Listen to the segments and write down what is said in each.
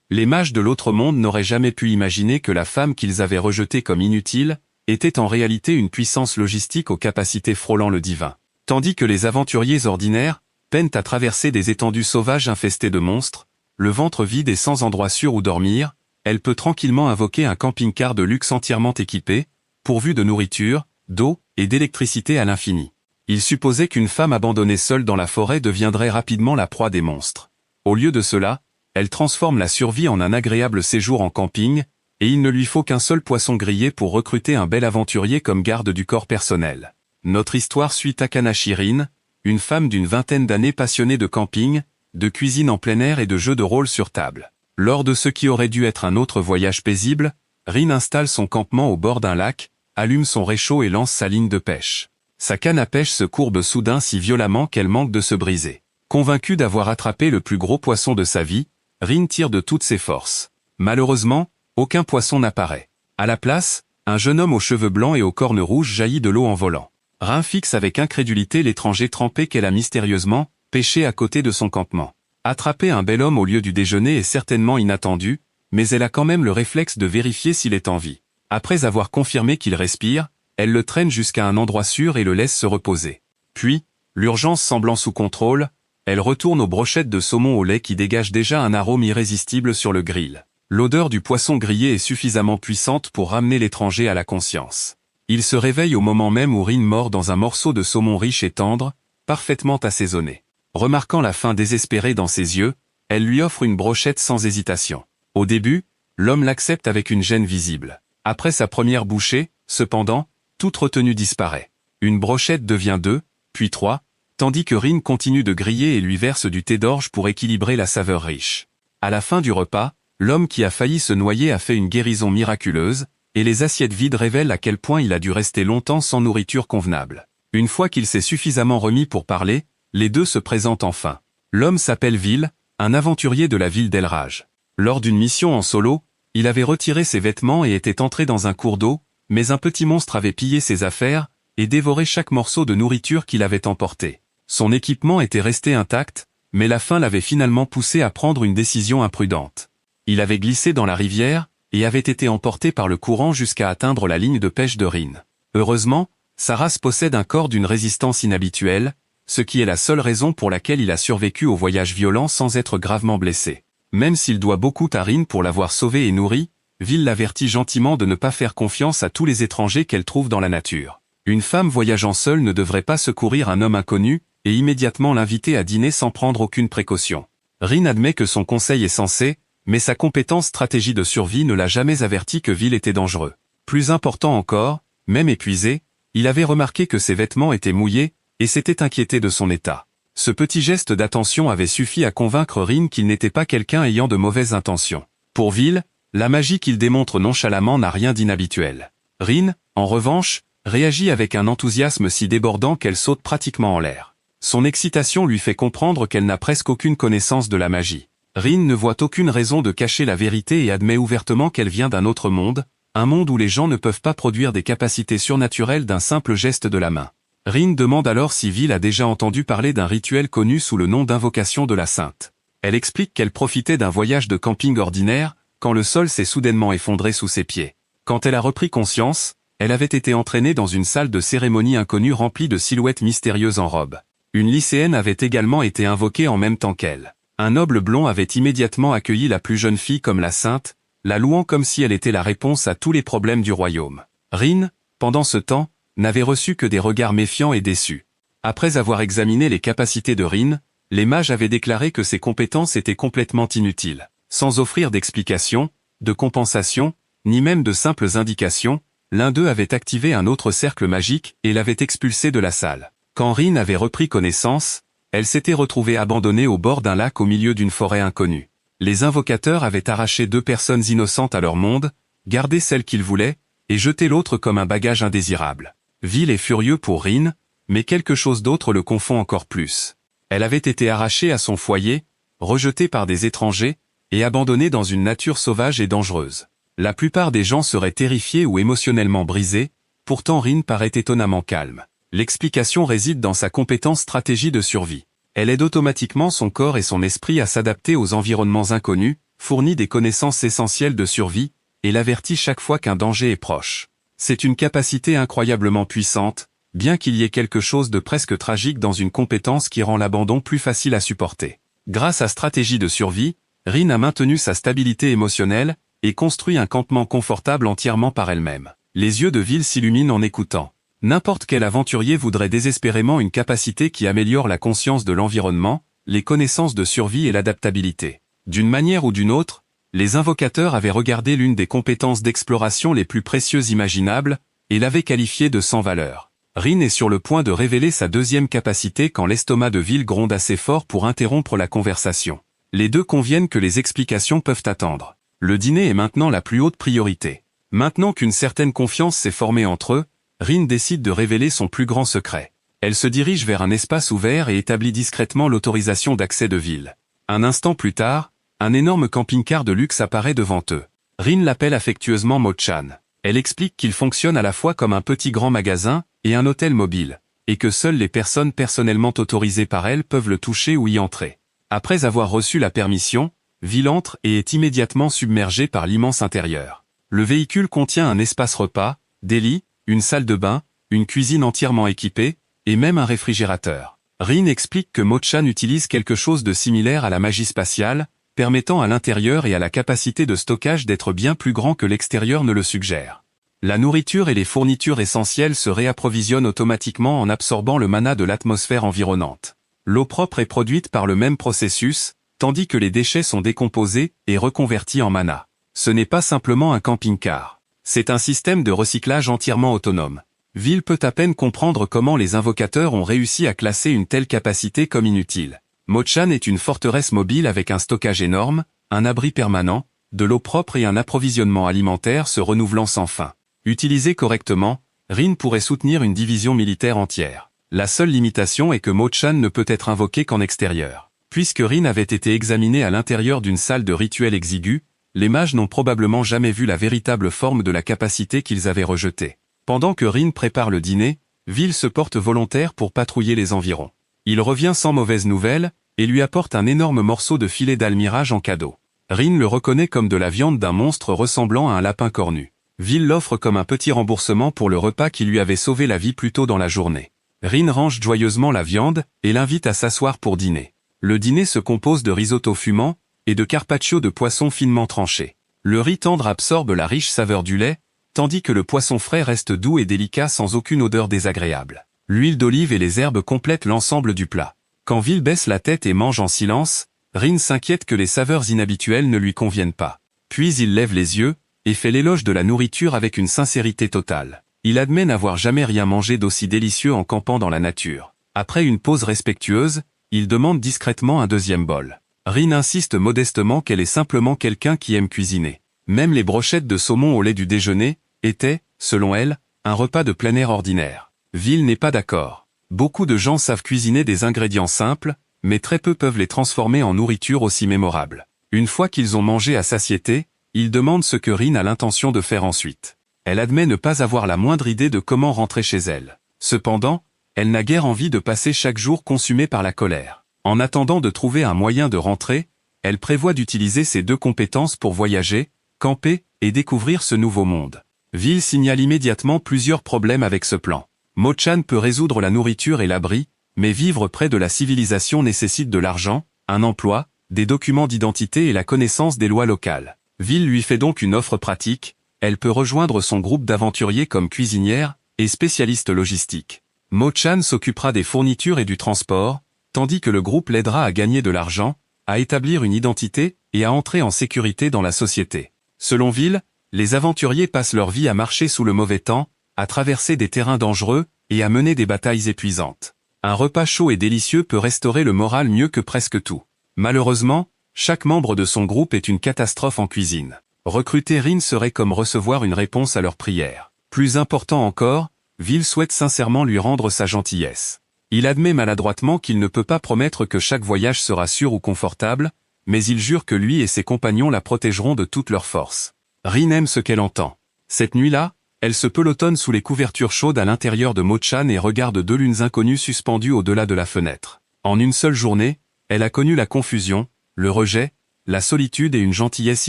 Les mages de l'autre monde n'auraient jamais pu imaginer que la femme qu'ils avaient rejetée comme inutile était en réalité une puissance logistique aux capacités frôlant le divin. Tandis que les aventuriers ordinaires peinent à traverser des étendues sauvages infestées de monstres, le ventre vide et sans endroit sûr où dormir, elle peut tranquillement invoquer un camping-car de luxe entièrement équipé, pourvu de nourriture, d'eau et d'électricité à l'infini. Il supposait qu'une femme abandonnée seule dans la forêt deviendrait rapidement la proie des monstres. Au lieu de cela, elle transforme la survie en un agréable séjour en camping, et il ne lui faut qu'un seul poisson grillé pour recruter un bel aventurier comme garde du corps personnel. Notre histoire suit Takanashi Rin, une femme d'une vingtaine d'années passionnée de camping, de cuisine en plein air et de jeux de rôle sur table. Lors de ce qui aurait dû être un autre voyage paisible, Rin installe son campement au bord d'un lac, allume son réchaud et lance sa ligne de pêche. Sa canne à pêche se courbe soudain si violemment qu'elle manque de se briser. Convaincu d'avoir attrapé le plus gros poisson de sa vie, Rin tire de toutes ses forces. Malheureusement, aucun poisson n'apparaît. À la place, un jeune homme aux cheveux blancs et aux cornes rouges jaillit de l'eau en volant. Rin fixe avec incrédulité l'étranger trempé qu'elle a mystérieusement pêché à côté de son campement. Attraper un bel homme au lieu du déjeuner est certainement inattendu, mais elle a quand même le réflexe de vérifier s'il est en vie. Après avoir confirmé qu'il respire, elle le traîne jusqu'à un endroit sûr et le laisse se reposer. Puis, l'urgence semblant sous contrôle, elle retourne aux brochettes de saumon au lait qui dégagent déjà un arôme irrésistible sur le grill. L'odeur du poisson grillé est suffisamment puissante pour ramener l'étranger à la conscience. Il se réveille au moment même où Rin mord dans un morceau de saumon riche et tendre, parfaitement assaisonné. Remarquant la faim désespérée dans ses yeux, elle lui offre une brochette sans hésitation. Au début, l'homme l'accepte avec une gêne visible. Après sa première bouchée, cependant, toute retenue disparaît. Une brochette devient 2, puis 3, tandis que Rin continue de griller et lui verse du thé d'orge pour équilibrer la saveur riche. À la fin du repas, l'homme qui a failli se noyer a fait une guérison miraculeuse, et les assiettes vides révèlent à quel point il a dû rester longtemps sans nourriture convenable. Une fois qu'il s'est suffisamment remis pour parler, les deux se présentent enfin. L'homme s'appelle Vil, un aventurier de la ville d'Elraj. Lors d'une mission en solo, il avait retiré ses vêtements et était entré dans un cours d'eau, mais un petit monstre avait pillé ses affaires et dévoré chaque morceau de nourriture qu'il avait emporté. Son équipement était resté intact, mais la faim l'avait finalement poussé à prendre une décision imprudente. Il avait glissé dans la rivière et avait été emporté par le courant jusqu'à atteindre la ligne de pêche de Rin. Heureusement, sa race possède un corps d'une résistance inhabituelle, ce qui est la seule raison pour laquelle il a survécu au voyage violent sans être gravement blessé. Même s'il doit beaucoup à Rin pour l'avoir sauvé et nourri, Vil l'avertit gentiment de ne pas faire confiance à tous les étrangers qu'elle trouve dans la nature. Une femme voyageant seule ne devrait pas secourir un homme inconnu et immédiatement l'inviter à dîner sans prendre aucune précaution. Rin admet que son conseil est sensé, mais sa compétence stratégie de survie ne l'a jamais averti que Vil était dangereux. Plus important encore, même épuisé, il avait remarqué que ses vêtements étaient mouillés et s'était inquiété de son état. Ce petit geste d'attention avait suffi à convaincre Rin qu'il n'était pas quelqu'un ayant de mauvaises intentions. Pour Vil, la magie qu'il démontre nonchalamment n'a rien d'inhabituel. Rin, en revanche, réagit avec un enthousiasme si débordant qu'elle saute pratiquement en l'air. Son excitation lui fait comprendre qu'elle n'a presque aucune connaissance de la magie. Rin ne voit aucune raison de cacher la vérité et admet ouvertement qu'elle vient d'un autre monde, un monde où les gens ne peuvent pas produire des capacités surnaturelles d'un simple geste de la main. Rin demande alors si Vil a déjà entendu parler d'un rituel connu sous le nom d'invocation de la Sainte. Elle explique qu'elle profitait d'un voyage de camping ordinaire, quand le sol s'est soudainement effondré sous ses pieds. Quand elle a repris conscience, elle avait été entraînée dans une salle de cérémonie inconnue remplie de silhouettes mystérieuses en robe. Une lycéenne avait également été invoquée en même temps qu'elle. Un noble blond avait immédiatement accueilli la plus jeune fille comme la sainte, la louant comme si elle était la réponse à tous les problèmes du royaume. Rin, pendant ce temps, n'avait reçu que des regards méfiants et déçus. Après avoir examiné les capacités de Rin, les mages avaient déclaré que ses compétences étaient complètement inutiles. Sans offrir d'explication, de compensation, ni même de simples indications, l'un d'eux avait activé un autre cercle magique et l'avait expulsé de la salle. Quand Rin avait repris connaissance, elle s'était retrouvée abandonnée au bord d'un lac au milieu d'une forêt inconnue. Les invocateurs avaient arraché 2 personnes innocentes à leur monde, gardé celle qu'ils voulaient, et jeté l'autre comme un bagage indésirable. Vil est furieux pour Rin, mais quelque chose d'autre le confond encore plus. Elle avait été arrachée à son foyer, rejetée par des étrangers, et abandonnée dans une nature sauvage et dangereuse. La plupart des gens seraient terrifiés ou émotionnellement brisés, pourtant Rin paraît étonnamment calme. L'explication réside dans sa compétence stratégie de survie. Elle aide automatiquement son corps et son esprit à s'adapter aux environnements inconnus, fournit des connaissances essentielles de survie, et l'avertit chaque fois qu'un danger est proche. C'est une capacité incroyablement puissante, bien qu'il y ait quelque chose de presque tragique dans une compétence qui rend l'abandon plus facile à supporter. Grâce à stratégie de survie, Rin a maintenu sa stabilité émotionnelle, et construit un campement confortable entièrement par elle-même. Les yeux de Vil s'illuminent en écoutant. N'importe quel aventurier voudrait désespérément une capacité qui améliore la conscience de l'environnement, les connaissances de survie et l'adaptabilité. D'une manière ou d'une autre, les invocateurs avaient regardé l'une des compétences d'exploration les plus précieuses imaginables, et l'avaient qualifiée de sans valeur. Rin est sur le point de révéler sa deuxième capacité quand l'estomac de Vil gronde assez fort pour interrompre la conversation. Les deux conviennent que les explications peuvent attendre. Le dîner est maintenant la plus haute priorité. Maintenant qu'une certaine confiance s'est formée entre eux, Rin décide de révéler son plus grand secret. Elle se dirige vers un espace ouvert et établit discrètement l'autorisation d'accès de Vil. Un instant plus tard, un énorme camping-car de luxe apparaît devant eux. Rin l'appelle affectueusement Mo-chan. Elle explique qu'il fonctionne à la fois comme un petit grand magasin et un hôtel mobile, et que seules les personnes personnellement autorisées par elle peuvent le toucher ou y entrer. Après avoir reçu la permission, Vil entre et est immédiatement submergé par l'immense intérieur. Le véhicule contient un espace repas, des lits, une salle de bain, une cuisine entièrement équipée, et même un réfrigérateur. Rin explique que Mo-chan utilise quelque chose de similaire à la magie spatiale, permettant à l'intérieur et à la capacité de stockage d'être bien plus grand que l'extérieur ne le suggère. La nourriture et les fournitures essentielles se réapprovisionnent automatiquement en absorbant le mana de l'atmosphère environnante. L'eau propre est produite par le même processus, tandis que les déchets sont décomposés et reconvertis en mana. Ce n'est pas simplement un camping-car. C'est un système de recyclage entièrement autonome. Vil peut à peine comprendre comment les invocateurs ont réussi à classer une telle capacité comme inutile. Mo-chan est une forteresse mobile avec un stockage énorme, un abri permanent, de l'eau propre et un approvisionnement alimentaire se renouvelant sans fin. Utilisé correctement, Rin pourrait soutenir une division militaire entière. La seule limitation est que Mo-chan ne peut être invoqué qu'en extérieur. Puisque Rin avait été examiné à l'intérieur d'une salle de rituel exigu, les mages n'ont probablement jamais vu la véritable forme de la capacité qu'ils avaient rejetée. Pendant que Rin prépare le dîner, Vil se porte volontaire pour patrouiller les environs. Il revient sans mauvaise nouvelle, et lui apporte un énorme morceau de filet d'almirage en cadeau. Rin le reconnaît comme de la viande d'un monstre ressemblant à un lapin cornu. Vil l'offre comme un petit remboursement pour le repas qui lui avait sauvé la vie plus tôt dans la journée. Rin range joyeusement la viande, et l'invite à s'asseoir pour dîner. Le dîner se compose de risotto fumant, et de carpaccio de poisson finement tranché. Le riz tendre absorbe la riche saveur du lait, tandis que le poisson frais reste doux et délicat sans aucune odeur désagréable. L'huile d'olive et les herbes complètent l'ensemble du plat. Quand Vil baisse la tête et mange en silence, Rin s'inquiète que les saveurs inhabituelles ne lui conviennent pas. Puis il lève les yeux, et fait l'éloge de la nourriture avec une sincérité totale. Il admet n'avoir jamais rien mangé d'aussi délicieux en campant dans la nature. Après une pause respectueuse, il demande discrètement un deuxième bol. Rin insiste modestement qu'elle est simplement quelqu'un qui aime cuisiner. Même les brochettes de saumon au lait du déjeuner étaient, selon elle, un repas de plein air ordinaire. Vil n'est pas d'accord. Beaucoup de gens savent cuisiner des ingrédients simples, mais très peu peuvent les transformer en nourriture aussi mémorable. Une fois qu'ils ont mangé à satiété, ils demandent ce que Rin a l'intention de faire ensuite. Elle admet ne pas avoir la moindre idée de comment rentrer chez elle. Cependant, elle n'a guère envie de passer chaque jour consumée par la colère. En attendant de trouver un moyen de rentrer, elle prévoit d'utiliser ses deux compétences pour voyager, camper et découvrir ce nouveau monde. Vil signale immédiatement plusieurs problèmes avec ce plan. Mo-chan peut résoudre la nourriture et l'abri, mais vivre près de la civilisation nécessite de l'argent, un emploi, des documents d'identité et la connaissance des lois locales. Vil lui fait donc une offre pratique, elle peut rejoindre son groupe d'aventuriers comme cuisinière et spécialiste logistique. Mo-chan s'occupera des fournitures et du transport, tandis que le groupe l'aidera à gagner de l'argent, à établir une identité et à entrer en sécurité dans la société. Selon Vil, les aventuriers passent leur vie à marcher sous le mauvais temps, à traverser des terrains dangereux et à mener des batailles épuisantes. Un repas chaud et délicieux peut restaurer le moral mieux que presque tout. Malheureusement, chaque membre de son groupe est une catastrophe en cuisine. Recruter Rin serait comme recevoir une réponse à leurs prières. Plus important encore, Vil souhaite sincèrement lui rendre sa gentillesse. Il admet maladroitement qu'il ne peut pas promettre que chaque voyage sera sûr ou confortable, mais il jure que lui et ses compagnons la protégeront de toutes leurs forces. Rin aime ce qu'elle entend. Cette nuit-là, elle se pelotonne sous les couvertures chaudes à l'intérieur de Mo-chan et regarde deux lunes inconnues suspendues au-delà de la fenêtre. En une seule journée, elle a connu la confusion, le rejet, la solitude et une gentillesse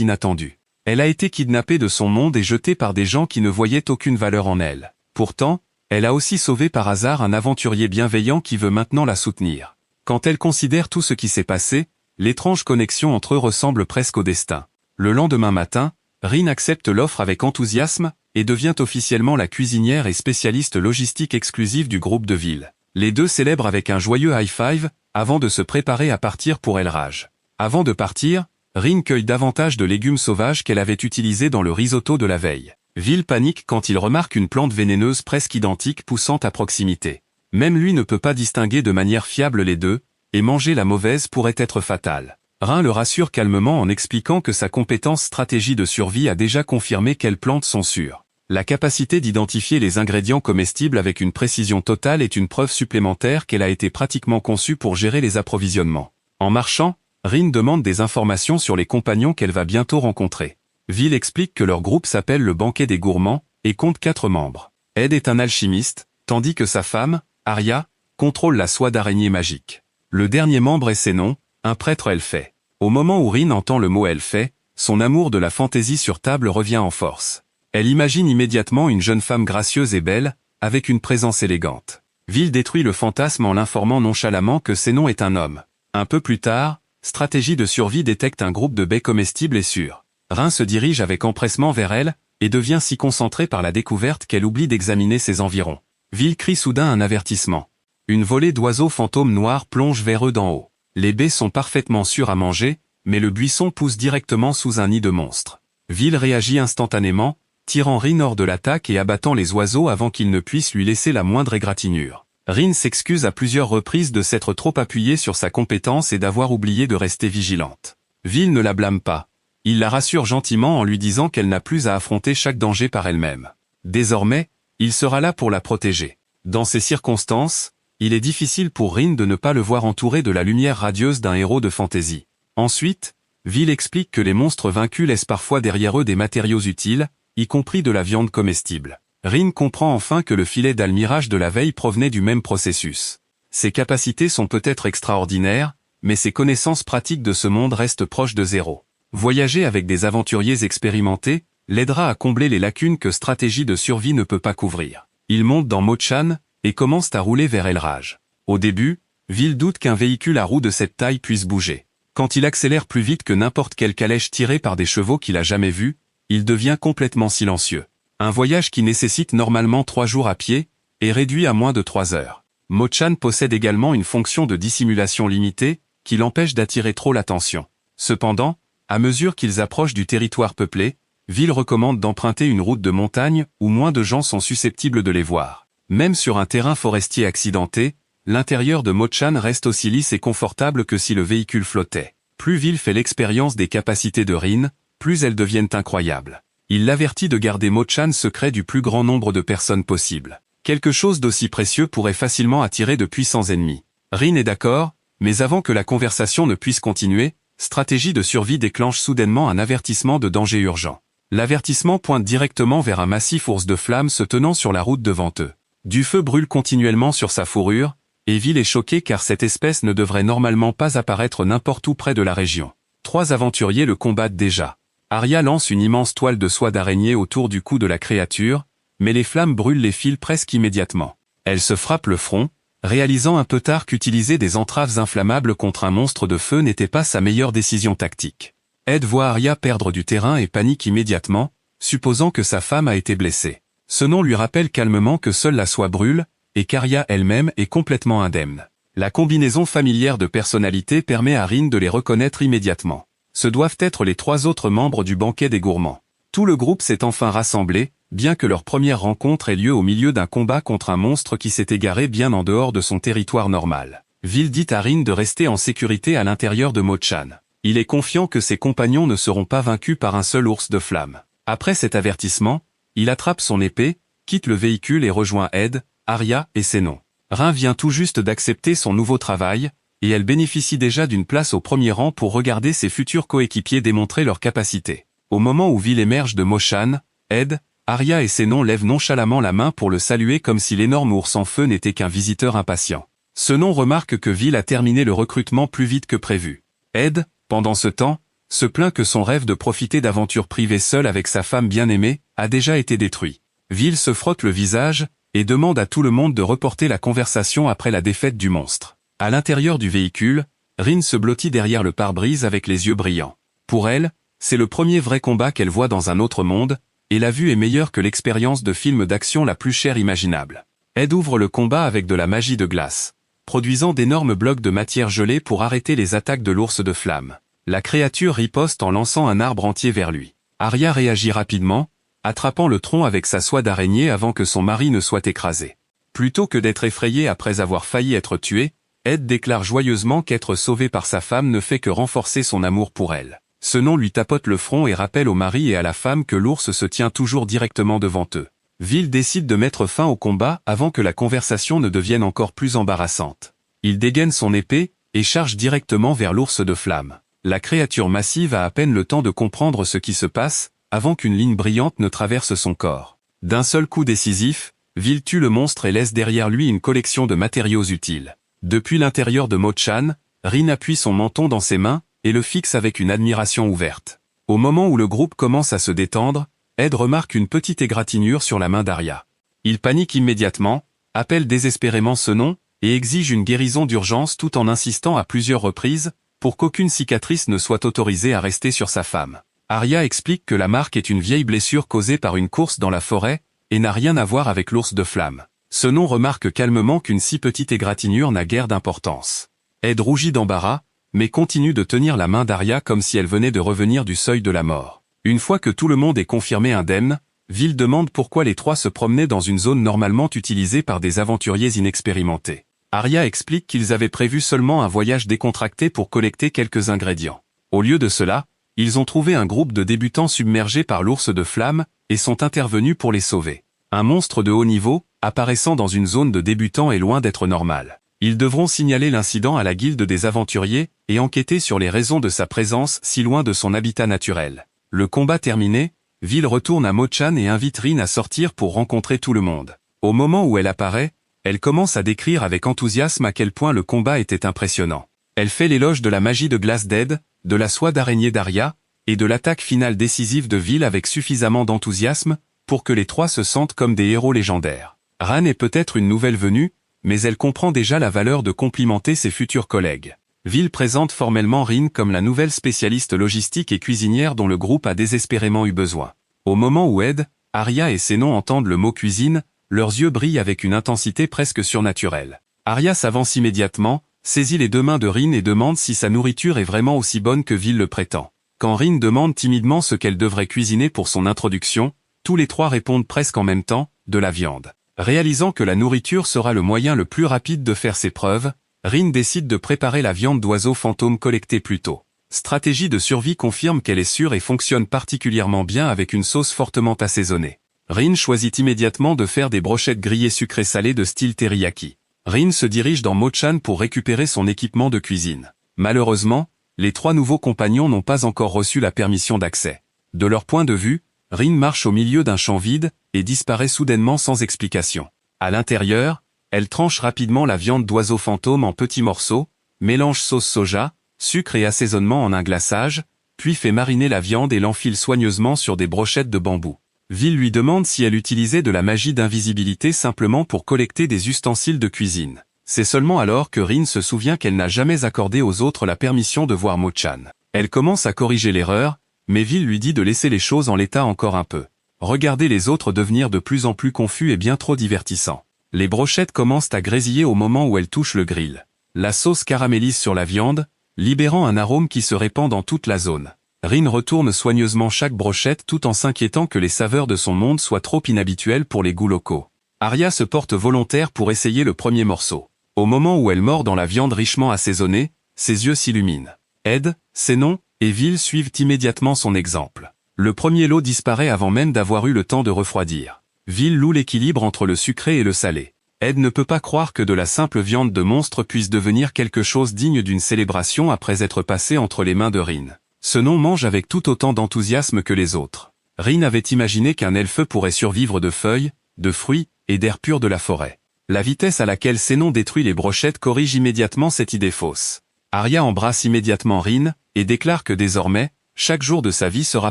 inattendue. Elle a été kidnappée de son monde et jetée par des gens qui ne voyaient aucune valeur en elle. Pourtant, elle a aussi sauvé par hasard un aventurier bienveillant qui veut maintenant la soutenir. Quand elle considère tout ce qui s'est passé, l'étrange connexion entre eux ressemble presque au destin. Le lendemain matin, Rin accepte l'offre avec enthousiasme et devient officiellement la cuisinière et spécialiste logistique exclusive du groupe de ville. Les deux célèbrent avec un joyeux high-five avant de se préparer à partir pour Elrage. Avant de partir, Rin cueille davantage de légumes sauvages qu'elle avait utilisés dans le risotto de la veille. Vil panique quand il remarque une plante vénéneuse presque identique poussant à proximité. Même lui ne peut pas distinguer de manière fiable les deux, et manger la mauvaise pourrait être fatal. Rin le rassure calmement en expliquant que sa compétence stratégie de survie a déjà confirmé quelles plantes sont sûres. La capacité d'identifier les ingrédients comestibles avec une précision totale est une preuve supplémentaire qu'elle a été pratiquement conçue pour gérer les approvisionnements. En marchant, Rin demande des informations sur les compagnons qu'elle va bientôt rencontrer. Vil explique que leur groupe s'appelle le Banquet des Gourmands et compte 4 membres. Ed est un alchimiste, tandis que sa femme, Arya, contrôle la soie d'araignée magique. Le dernier membre est Sénon, un prêtre elfais. Au moment où Rin entend le mot elfais, son amour de la fantaisie sur table revient en force. Elle imagine immédiatement une jeune femme gracieuse et belle, avec une présence élégante. Vil détruit le fantasme en l'informant nonchalamment que Sénon est un homme. Un peu plus tard, Stratégie de survie détecte un groupe de baies comestibles et sûres. Rin se dirige avec empressement vers elle, et devient si concentrée par la découverte qu'elle oublie d'examiner ses environs. Vil crie soudain un avertissement. Une volée d'oiseaux fantômes noirs plonge vers eux d'en haut. Les baies sont parfaitement sûres à manger, mais le buisson pousse directement sous un nid de monstres. Vil réagit instantanément, tirant Rin hors de l'attaque et abattant les oiseaux avant qu'ils ne puissent lui laisser la moindre égratignure. Rin s'excuse à plusieurs reprises de s'être trop appuyée sur sa compétence et d'avoir oublié de rester vigilante. Vil ne la blâme pas. Il la rassure gentiment en lui disant qu'elle n'a plus à affronter chaque danger par elle-même. Désormais, il sera là pour la protéger. Dans ces circonstances, il est difficile pour Rin de ne pas le voir entouré de la lumière radieuse d'un héros de fantaisie. Ensuite, Vil explique que les monstres vaincus laissent parfois derrière eux des matériaux utiles, y compris de la viande comestible. Rin comprend enfin que le filet d'almirage de la veille provenait du même processus. Ses capacités sont peut-être extraordinaires, mais ses connaissances pratiques de ce monde restent proches de zéro. Voyager avec des aventuriers expérimentés l'aidera à combler les lacunes que stratégie de survie ne peut pas couvrir. Ils montent dans Mochan et commencent à rouler vers Elrage. Au début, Vil doute qu'un véhicule à roues de cette taille puisse bouger. Quand il accélère plus vite que n'importe quelle calèche tirée par des chevaux qu'il a jamais vus, il devient complètement silencieux. Un voyage qui nécessite normalement 3 jours à pied est réduit à moins de 3 heures. Mochan possède également une fonction de dissimulation limitée qui l'empêche d'attirer trop l'attention. Cependant, à mesure qu'ils approchent du territoire peuplé, Vil recommande d'emprunter une route de montagne où moins de gens sont susceptibles de les voir. Même sur un terrain forestier accidenté, l'intérieur de Mochan reste aussi lisse et confortable que si le véhicule flottait. Plus Vil fait l'expérience des capacités de Rin, plus elles deviennent incroyables. Il l'avertit de garder Mochan secret du plus grand nombre de personnes possible. Quelque chose d'aussi précieux pourrait facilement attirer de puissants ennemis. Rin est d'accord, mais avant que la conversation ne puisse continuer, Stratégie de survie déclenche soudainement un avertissement de danger urgent. L'avertissement pointe directement vers un massif ours de flammes se tenant sur la route devant eux. Du feu brûle continuellement sur sa fourrure, et Vil est choqué car cette espèce ne devrait normalement pas apparaître n'importe où près de la région. 3 aventuriers le combattent déjà. Arya lance une immense toile de soie d'araignée autour du cou de la créature, mais les flammes brûlent les fils presque immédiatement. Elle se frappe le front, réalisant un peu tard qu'utiliser des entraves inflammables contre un monstre de feu n'était pas sa meilleure décision tactique. Ed voit Arya perdre du terrain et panique immédiatement, supposant que sa femme a été blessée. Ce nom lui rappelle calmement que seule la soie brûle, et qu'Arya elle-même est complètement indemne. La combinaison familière de personnalités permet à Rin de les reconnaître immédiatement. Ce doivent être les 3 autres membres du Banquet des Gourmands. Tout le groupe s'est enfin rassemblé, bien que leur première rencontre ait lieu au milieu d'un combat contre un monstre qui s'est égaré bien en dehors de son territoire normal. Vil dit à Rin de rester en sécurité à l'intérieur de Mochan. Il est confiant que ses compagnons ne seront pas vaincus par un seul ours de flamme. Après cet avertissement, il attrape son épée, quitte le véhicule et rejoint Ed, Arya et Sénon. Rin vient tout juste d'accepter son nouveau travail, et elle bénéficie déjà d'une place au premier rang pour regarder ses futurs coéquipiers démontrer leurs capacités. Au moment où Vil émerge de Mochan, Ed, Arya et Sénon lèvent nonchalamment la main pour le saluer comme si l'énorme ours en feu n'était qu'un visiteur impatient. Sénon remarque que Vil a terminé le recrutement plus vite que prévu. Ed, pendant ce temps, se plaint que son rêve de profiter d'aventures privées seul avec sa femme bien-aimée a déjà été détruit. Vil se frotte le visage et demande à tout le monde de reporter la conversation après la défaite du monstre. À l'intérieur du véhicule, Rin se blottit derrière le pare-brise avec les yeux brillants. Pour elle, c'est le premier vrai combat qu'elle voit dans un autre monde, et la vue est meilleure que l'expérience de film d'action la plus chère imaginable. Ed ouvre le combat avec de la magie de glace, produisant d'énormes blocs de matière gelée pour arrêter les attaques de l'ours de flamme. La créature riposte en lançant un arbre entier vers lui. Arya réagit rapidement, attrapant le tronc avec sa soie d'araignée avant que son mari ne soit écrasé. Plutôt que d'être effrayé après avoir failli être tué, Ed déclare joyeusement qu'être sauvé par sa femme ne fait que renforcer son amour pour elle. Ce nom lui tapote le front et rappelle au mari et à la femme que l'ours se tient toujours directement devant eux. Vil décide de mettre fin au combat avant que la conversation ne devienne encore plus embarrassante. Il dégaine son épée et charge directement vers l'ours de flamme. La créature massive a à peine le temps de comprendre ce qui se passe, avant qu'une ligne brillante ne traverse son corps. D'un seul coup décisif, Vil tue le monstre et laisse derrière lui une collection de matériaux utiles. Depuis l'intérieur de Mo-chan, Rin appuie son menton dans ses mains et le fixe avec une admiration ouverte. Au moment où le groupe commence à se détendre, Ed remarque une petite égratignure sur la main d'Arya. Il panique immédiatement, appelle désespérément ce nom, et exige une guérison d'urgence tout en insistant à plusieurs reprises, pour qu'aucune cicatrice ne soit autorisée à rester sur sa femme. Arya explique que la marque est une vieille blessure causée par une course dans la forêt, et n'a rien à voir avec l'ours de flamme. Ce nom remarque calmement qu'une si petite égratignure n'a guère d'importance. Ed rougit d'embarras, mais continue de tenir la main d'Arya comme si elle venait de revenir du seuil de la mort. Une fois que tout le monde est confirmé indemne, Vil demande pourquoi les trois se promenaient dans une zone normalement utilisée par des aventuriers inexpérimentés. Arya explique qu'ils avaient prévu seulement un voyage décontracté pour collecter quelques ingrédients. Au lieu de cela, ils ont trouvé un groupe de débutants submergés par l'ours de flamme et sont intervenus pour les sauver. Un monstre de haut niveau, apparaissant dans une zone de débutants est loin d'être normal. Ils devront signaler l'incident à la guilde des aventuriers et enquêter sur les raisons de sa présence si loin de son habitat naturel. Le combat terminé, Vil retourne à Mo-chan et invite Rin à sortir pour rencontrer tout le monde. Au moment où elle apparaît, elle commence à décrire avec enthousiasme à quel point le combat était impressionnant. Elle fait l'éloge de la magie de glace d'Ed, de la soie d'araignée d'Arya, et de l'attaque finale décisive de Vil avec suffisamment d'enthousiasme pour que les trois se sentent comme des héros légendaires. Ran est peut-être une nouvelle venue, mais elle comprend déjà la valeur de complimenter ses futurs collègues. Vil présente formellement Rin comme la nouvelle spécialiste logistique et cuisinière dont le groupe a désespérément eu besoin. Au moment où Ed, Arya et Sénon entendent le mot cuisine, leurs yeux brillent avec une intensité presque surnaturelle. Arya s'avance immédiatement, saisit les deux mains de Rin et demande si sa nourriture est vraiment aussi bonne que Vil le prétend. Quand Rin demande timidement ce qu'elle devrait cuisiner pour son introduction, tous les trois répondent presque en même temps, de la viande. Réalisant que la nourriture sera le moyen le plus rapide de faire ses preuves, Rin décide de préparer la viande d'oiseau fantôme collectée plus tôt. Stratégie de survie confirme qu'elle est sûre et fonctionne particulièrement bien avec une sauce fortement assaisonnée. Rin choisit immédiatement de faire des brochettes grillées sucrées salées de style teriyaki. Rin se dirige dans Mo-chan pour récupérer son équipement de cuisine. Malheureusement, les trois nouveaux compagnons n'ont pas encore reçu la permission d'accès. De leur point de vue, Rin marche au milieu d'un champ vide et disparaît soudainement sans explication. À l'intérieur, elle tranche rapidement la viande d'oiseau fantôme en petits morceaux, mélange sauce soja, sucre et assaisonnement en un glaçage, puis fait mariner la viande et l'enfile soigneusement sur des brochettes de bambou. Vil lui demande si elle utilisait de la magie d'invisibilité simplement pour collecter des ustensiles de cuisine. C'est seulement alors que Rin se souvient qu'elle n'a jamais accordé aux autres la permission de voir Mo-chan. Elle commence à corriger l'erreur, mais Vil lui dit de laisser les choses en l'état encore un peu. Regarder les autres devenir de plus en plus confus est bien trop divertissant. Les brochettes commencent à grésiller au moment où elles touchent le grill. La sauce caramélise sur la viande, libérant un arôme qui se répand dans toute la zone. Rin retourne soigneusement chaque brochette tout en s'inquiétant que les saveurs de son monde soient trop inhabituelles pour les goûts locaux. Arya se porte volontaire pour essayer le premier morceau. Au moment où elle mord dans la viande richement assaisonnée, ses yeux s'illuminent. Ed, Sénon et Vil suivent immédiatement son exemple. Le premier lot disparaît avant même d'avoir eu le temps de refroidir. Vil loue l'équilibre entre le sucré et le salé. Ed ne peut pas croire que de la simple viande de monstre puisse devenir quelque chose digne d'une célébration après être passé entre les mains de Rin. Sénon mange avec tout autant d'enthousiasme que les autres. Rin avait imaginé qu'un elfe pourrait survivre de feuilles, de fruits et d'air pur de la forêt. La vitesse à laquelle Sénon détruit les brochettes corrige immédiatement cette idée fausse. Arya embrasse immédiatement Rin et déclare que désormais, Chaque jour de sa vie sera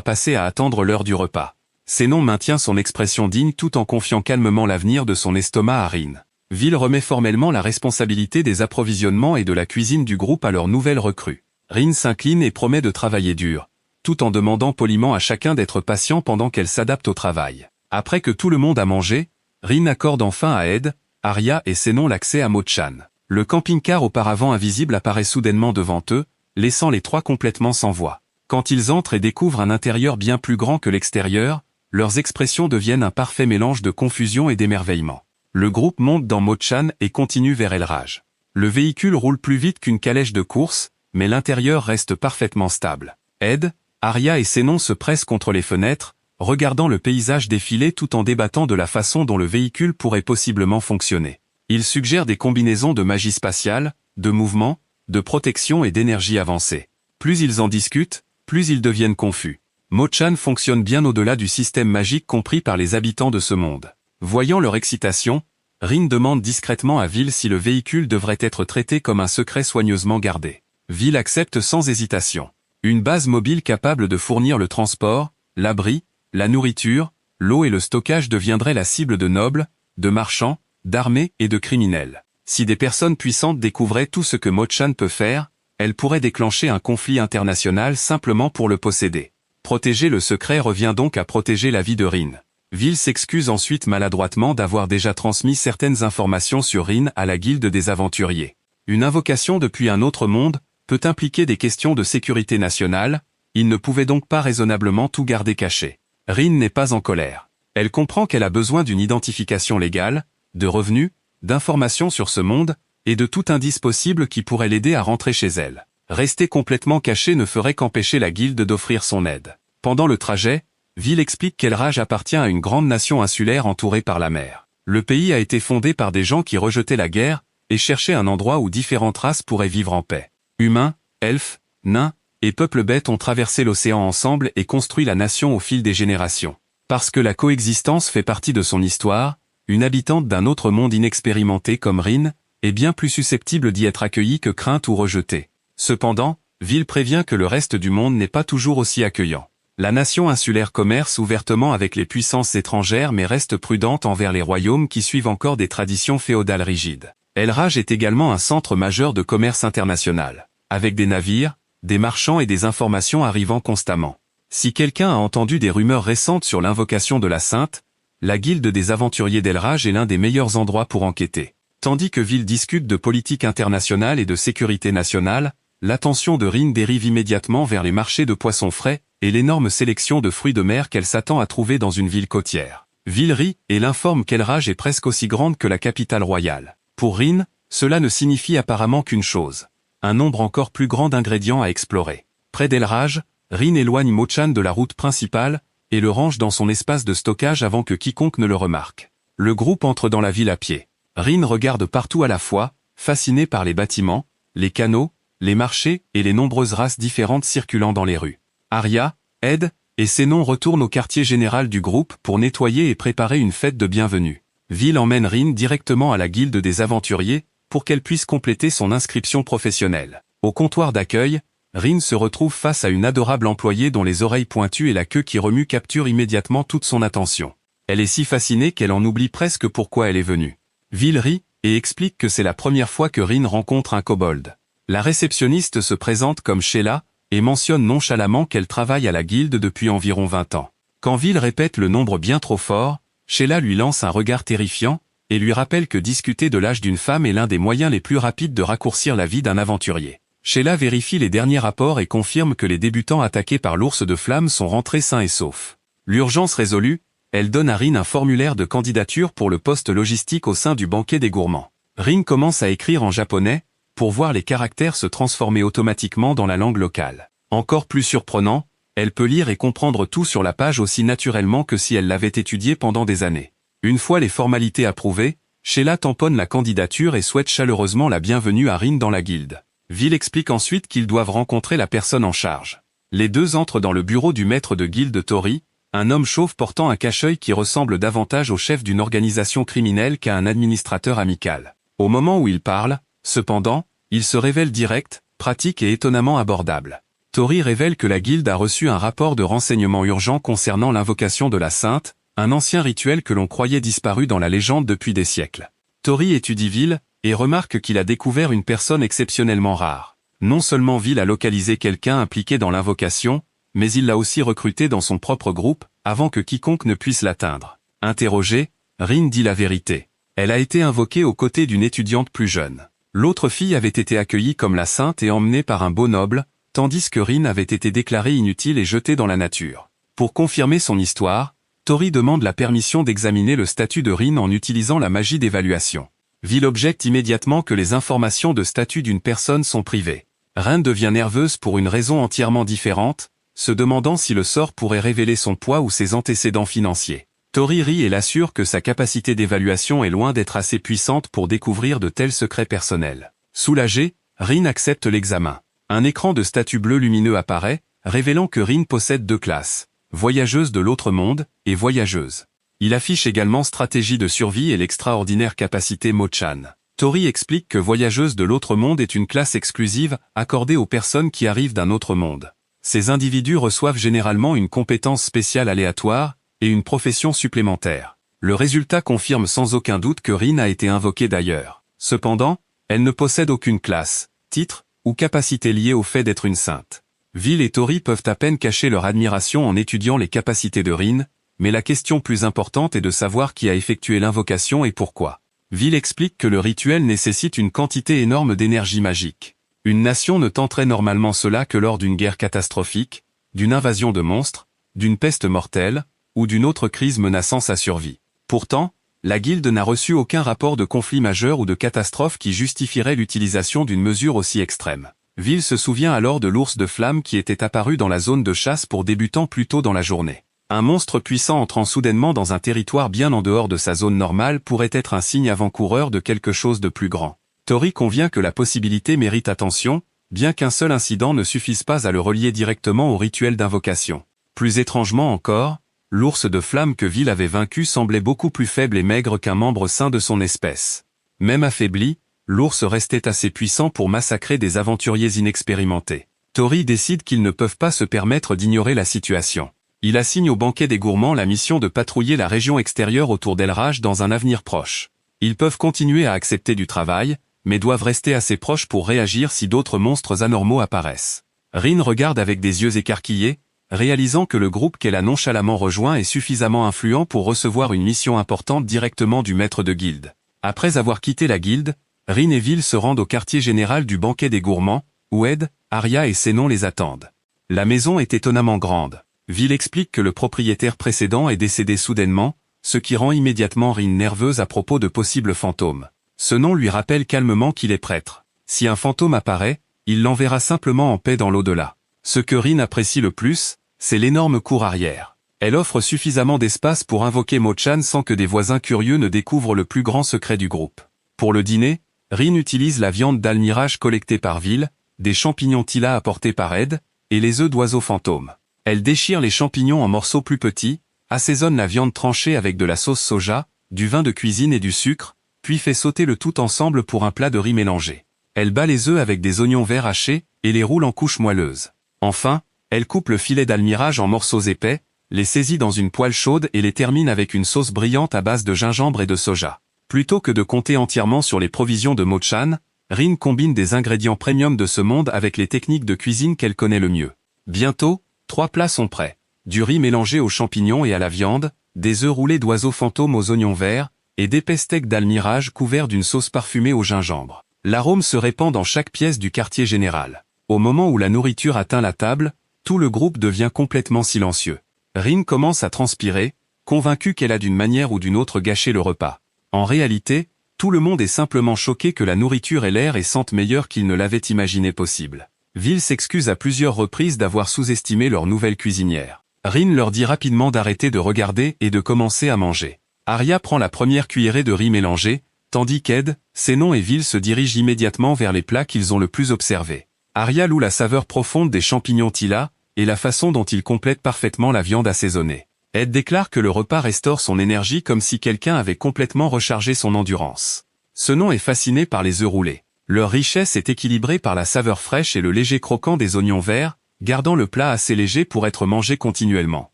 passé à attendre l'heure du repas. Sénon maintient son expression digne tout en confiant calmement l'avenir de son estomac à Rin. Vil remet formellement la responsabilité des approvisionnements et de la cuisine du groupe à leur nouvelle recrue. Rin s'incline et promet de travailler dur, tout en demandant poliment à chacun d'être patient pendant qu'elle s'adapte au travail. Après que tout le monde a mangé, Rin accorde enfin à Ed, Arya et Sénon l'accès à Mo-chan. Le camping-car auparavant invisible apparaît soudainement devant eux, laissant les trois complètement sans voix. Quand ils entrent et découvrent un intérieur bien plus grand que l'extérieur, leurs expressions deviennent un parfait mélange de confusion et d'émerveillement. Le groupe monte dans Mo-chan et continue vers Elraj. Le véhicule roule plus vite qu'une calèche de course, mais l'intérieur reste parfaitement stable. Ed, Arya et Sénon se pressent contre les fenêtres, regardant le paysage défiler tout en débattant de la façon dont le véhicule pourrait possiblement fonctionner. Ils suggèrent des combinaisons de magie spatiale, de mouvement, de protection et d'énergie avancée. Plus ils en discutent, plus ils deviennent confus. Mo-chan fonctionne bien au-delà du système magique compris par les habitants de ce monde. Voyant leur excitation, Rin demande discrètement à Vil si le véhicule devrait être traité comme un secret soigneusement gardé. Vil accepte sans hésitation. Une base mobile capable de fournir le transport, l'abri, la nourriture, l'eau et le stockage deviendrait la cible de nobles, de marchands, d'armées et de criminels. Si des personnes puissantes découvraient tout ce que Mo-chan peut faire, elles pourraient déclencher un conflit international simplement pour le posséder. Protéger le secret revient donc à protéger la vie de Rin. Vil s'excuse ensuite maladroitement d'avoir déjà transmis certaines informations sur Rin à la guilde des aventuriers. Une invocation depuis un autre monde peut impliquer des questions de sécurité nationale, il ne pouvait donc pas raisonnablement tout garder caché. Rin n'est pas en colère. Elle comprend qu'elle a besoin d'une identification légale, de revenus, d'informations sur ce monde, et de tout indice possible qui pourrait l'aider à rentrer chez elle. Rester complètement caché ne ferait qu'empêcher la guilde d'offrir son aide. Pendant le trajet, Vil explique qu'Elraj appartient à une grande nation insulaire entourée par la mer. Le pays a été fondé par des gens qui rejetaient la guerre et cherchaient un endroit où différentes races pourraient vivre en paix. Humains, elfes, nains et peuples bêtes ont traversé l'océan ensemble et construit la nation au fil des générations. Parce que la coexistence fait partie de son histoire, une habitante d'un autre monde inexpérimentée comme Rin est bien plus susceptible d'y être accueillie que crainte ou rejetée. Cependant, Vil prévient que le reste du monde n'est pas toujours aussi accueillant. La nation insulaire commerce ouvertement avec les puissances étrangères mais reste prudente envers les royaumes qui suivent encore des traditions féodales rigides. Elraj est également un centre majeur de commerce international, avec des navires, des marchands et des informations arrivant constamment. Si quelqu'un a entendu des rumeurs récentes sur l'invocation de la Sainte, la guilde des aventuriers d'Elraj est l'un des meilleurs endroits pour enquêter. Tandis que Vil discute de politique internationale et de sécurité nationale, l'attention de Rin dérive immédiatement vers les marchés de poissons frais et l'énorme sélection de fruits de mer qu'elle s'attend à trouver dans une ville côtière. Vil rit et l'informe qu'Elraj est presque aussi grande que la capitale royale. Pour Rin, cela ne signifie apparemment qu'une chose. Un nombre encore plus grand d'ingrédients à explorer. Près d'Elraj, Rin éloigne Mo-chan de la route principale et le range dans son espace de stockage avant que quiconque ne le remarque. Le groupe entre dans la ville à pied. Rin regarde partout à la fois, fasciné par les bâtiments, les canaux, les marchés et les nombreuses races différentes circulant dans les rues. Arya, Ed et Sénon retournent au quartier général du groupe pour nettoyer et préparer une fête de bienvenue. Vil emmène Rin directement à la guilde des aventuriers pour qu'elle puisse compléter son inscription professionnelle. Au comptoir d'accueil, Rin se retrouve face à une adorable employée dont les oreilles pointues et la queue qui remue capturent immédiatement toute son attention. Elle est si fascinée qu'elle en oublie presque pourquoi elle est venue. Vil rit et explique que c'est la première fois que Rin rencontre un kobold. La réceptionniste se présente comme Sheila et mentionne nonchalamment qu'elle travaille à la guilde depuis environ 20 ans. Quand Vil répète le nombre bien trop fort, Sheila lui lance un regard terrifiant et lui rappelle que discuter de l'âge d'une femme est l'un des moyens les plus rapides de raccourcir la vie d'un aventurier. Sheila vérifie les derniers rapports et confirme que les débutants attaqués par l'ours de flamme sont rentrés sains et saufs. L'urgence résolue, elle donne à Rin un formulaire de candidature pour le poste logistique au sein du banquet des gourmands. Rin commence à écrire en japonais, pour voir les caractères se transformer automatiquement dans la langue locale. Encore plus surprenant, elle peut lire et comprendre tout sur la page aussi naturellement que si elle l'avait étudié pendant des années. Une fois les formalités approuvées, Sheila tamponne la candidature et souhaite chaleureusement la bienvenue à Rin dans la guilde. Vil explique ensuite qu'ils doivent rencontrer la personne en charge. Les deux entrent dans le bureau du maître de guilde Tori, un homme chauve portant un cache-œil qui ressemble davantage au chef d'une organisation criminelle qu'à un administrateur amical. Au moment où il parle, cependant, il se révèle direct, pratique et étonnamment abordable. Tori révèle que la guilde a reçu un rapport de renseignement urgent concernant l'invocation de la sainte, un ancien rituel que l'on croyait disparu dans la légende depuis des siècles. Tori étudie Vil, et remarque qu'il a découvert une personne exceptionnellement rare. Non seulement Vil a localisé quelqu'un impliqué dans l'invocation, mais il l'a aussi recruté dans son propre groupe, avant que quiconque ne puisse l'atteindre. Interrogée, Rin dit la vérité. Elle a été invoquée aux côtés d'une étudiante plus jeune. L'autre fille avait été accueillie comme la sainte et emmenée par un beau noble, tandis que Rin avait été déclarée inutile et jetée dans la nature. Pour confirmer son histoire, Tori demande la permission d'examiner le statut de Rin en utilisant la magie d'évaluation. Vil objecte immédiatement que les informations de statut d'une personne sont privées. Rin devient nerveuse pour une raison entièrement différente, se demandant si le sort pourrait révéler son poids ou ses antécédents financiers. Tori rit et l'assure que sa capacité d'évaluation est loin d'être assez puissante pour découvrir de tels secrets personnels. Soulagé, Rin accepte l'examen. Un écran de statut bleu lumineux apparaît, révélant que Rin possède 2 classes, voyageuse de l'autre monde et voyageuse. Il affiche également stratégie de survie et l'extraordinaire capacité Mo-chan. Tori explique que voyageuse de l'autre monde est une classe exclusive accordée aux personnes qui arrivent d'un autre monde. Ces individus reçoivent généralement une compétence spéciale aléatoire et une profession supplémentaire. Le résultat confirme sans aucun doute que Rin a été invoquée d'ailleurs. Cependant, elle ne possède aucune classe, titre ou capacité liée au fait d'être une sainte. Vil et Tori peuvent à peine cacher leur admiration en étudiant les capacités de Rin, mais la question plus importante est de savoir qui a effectué l'invocation et pourquoi. Vil explique que le rituel nécessite une quantité énorme d'énergie magique. Une nation ne tenterait normalement cela que lors d'une guerre catastrophique, d'une invasion de monstres, d'une peste mortelle, ou d'une autre crise menaçant sa survie. Pourtant, la guilde n'a reçu aucun rapport de conflit majeur ou de catastrophe qui justifierait l'utilisation d'une mesure aussi extrême. Vil se souvient alors de l'ours de flamme qui était apparu dans la zone de chasse pour débutants plus tôt dans la journée. Un monstre puissant entrant soudainement dans un territoire bien en dehors de sa zone normale pourrait être un signe avant-coureur de quelque chose de plus grand. Tori convient que la possibilité mérite attention, bien qu'un seul incident ne suffise pas à le relier directement au rituel d'invocation. Plus étrangement encore, l'ours de flamme que Vil avait vaincu semblait beaucoup plus faible et maigre qu'un membre sain de son espèce. Même affaibli, l'ours restait assez puissant pour massacrer des aventuriers inexpérimentés. Tori décide qu'ils ne peuvent pas se permettre d'ignorer la situation. Il assigne au banquet des gourmands la mission de patrouiller la région extérieure autour d'Elraj dans un avenir proche. Ils peuvent continuer à accepter du travail, mais doivent rester assez proches pour réagir si d'autres monstres anormaux apparaissent. Rin regarde avec des yeux écarquillés, réalisant que le groupe qu'elle a nonchalamment rejoint est suffisamment influent pour recevoir une mission importante directement du maître de guilde. Après avoir quitté la guilde, Rin et Vil se rendent au quartier général du banquet des gourmands, où Ed, Arya et Sénon les attendent. La maison est étonnamment grande. Vil explique que le propriétaire précédent est décédé soudainement, ce qui rend immédiatement Rin nerveuse à propos de possibles fantômes. Ce nom lui rappelle calmement qu'il est prêtre. Si un fantôme apparaît, il l'enverra simplement en paix dans l'au-delà. Ce que Rin apprécie le plus, c'est l'énorme cour arrière. Elle offre suffisamment d'espace pour invoquer Mo-chan sans que des voisins curieux ne découvrent le plus grand secret du groupe. Pour le dîner, Rin utilise la viande d'almirage collectée par Vil, des champignons Tila apportés par Ed, et les œufs d'oiseaux fantômes. Elle déchire les champignons en morceaux plus petits, assaisonne la viande tranchée avec de la sauce soja, du vin de cuisine et du sucre, puis fait sauter le tout ensemble pour un plat de riz mélangé. Elle bat les œufs avec des oignons verts hachés, et les roule en couches moelleuses. Enfin, elle coupe le filet d'almirage en morceaux épais, les saisit dans une poêle chaude et les termine avec une sauce brillante à base de gingembre et de soja. Plutôt que de compter entièrement sur les provisions de Mo-chan, Rin combine des ingrédients premium de ce monde avec les techniques de cuisine qu'elle connaît le mieux. Bientôt, 3 plats sont prêts. Du riz mélangé aux champignons et à la viande, des œufs roulés d'oiseaux fantômes aux oignons verts, et d'épais steaks d'almirage couverts d'une sauce parfumée au gingembre. L'arôme se répand dans chaque pièce du quartier général. Au moment où la nourriture atteint la table, tout le groupe devient complètement silencieux. Rin commence à transpirer, convaincue qu'elle a d'une manière ou d'une autre gâché le repas. En réalité, tout le monde est simplement choqué que la nourriture ait l'air et sente meilleur qu'il ne l'avait imaginé possible. Vil s'excuse à plusieurs reprises d'avoir sous-estimé leur nouvelle cuisinière. Rin leur dit rapidement d'arrêter de regarder et de commencer à manger. Arya prend la première cuillerée de riz mélangé, tandis qu'Ed, Sénon et Vil se dirigent immédiatement vers les plats qu'ils ont le plus observés. Arya loue la saveur profonde des champignons Tila, et la façon dont ils complètent parfaitement la viande assaisonnée. Ed déclare que le repas restaure son énergie comme si quelqu'un avait complètement rechargé son endurance. Sénon est fasciné par les œufs roulés. Leur richesse est équilibrée par la saveur fraîche et le léger croquant des oignons verts, gardant le plat assez léger pour être mangé continuellement.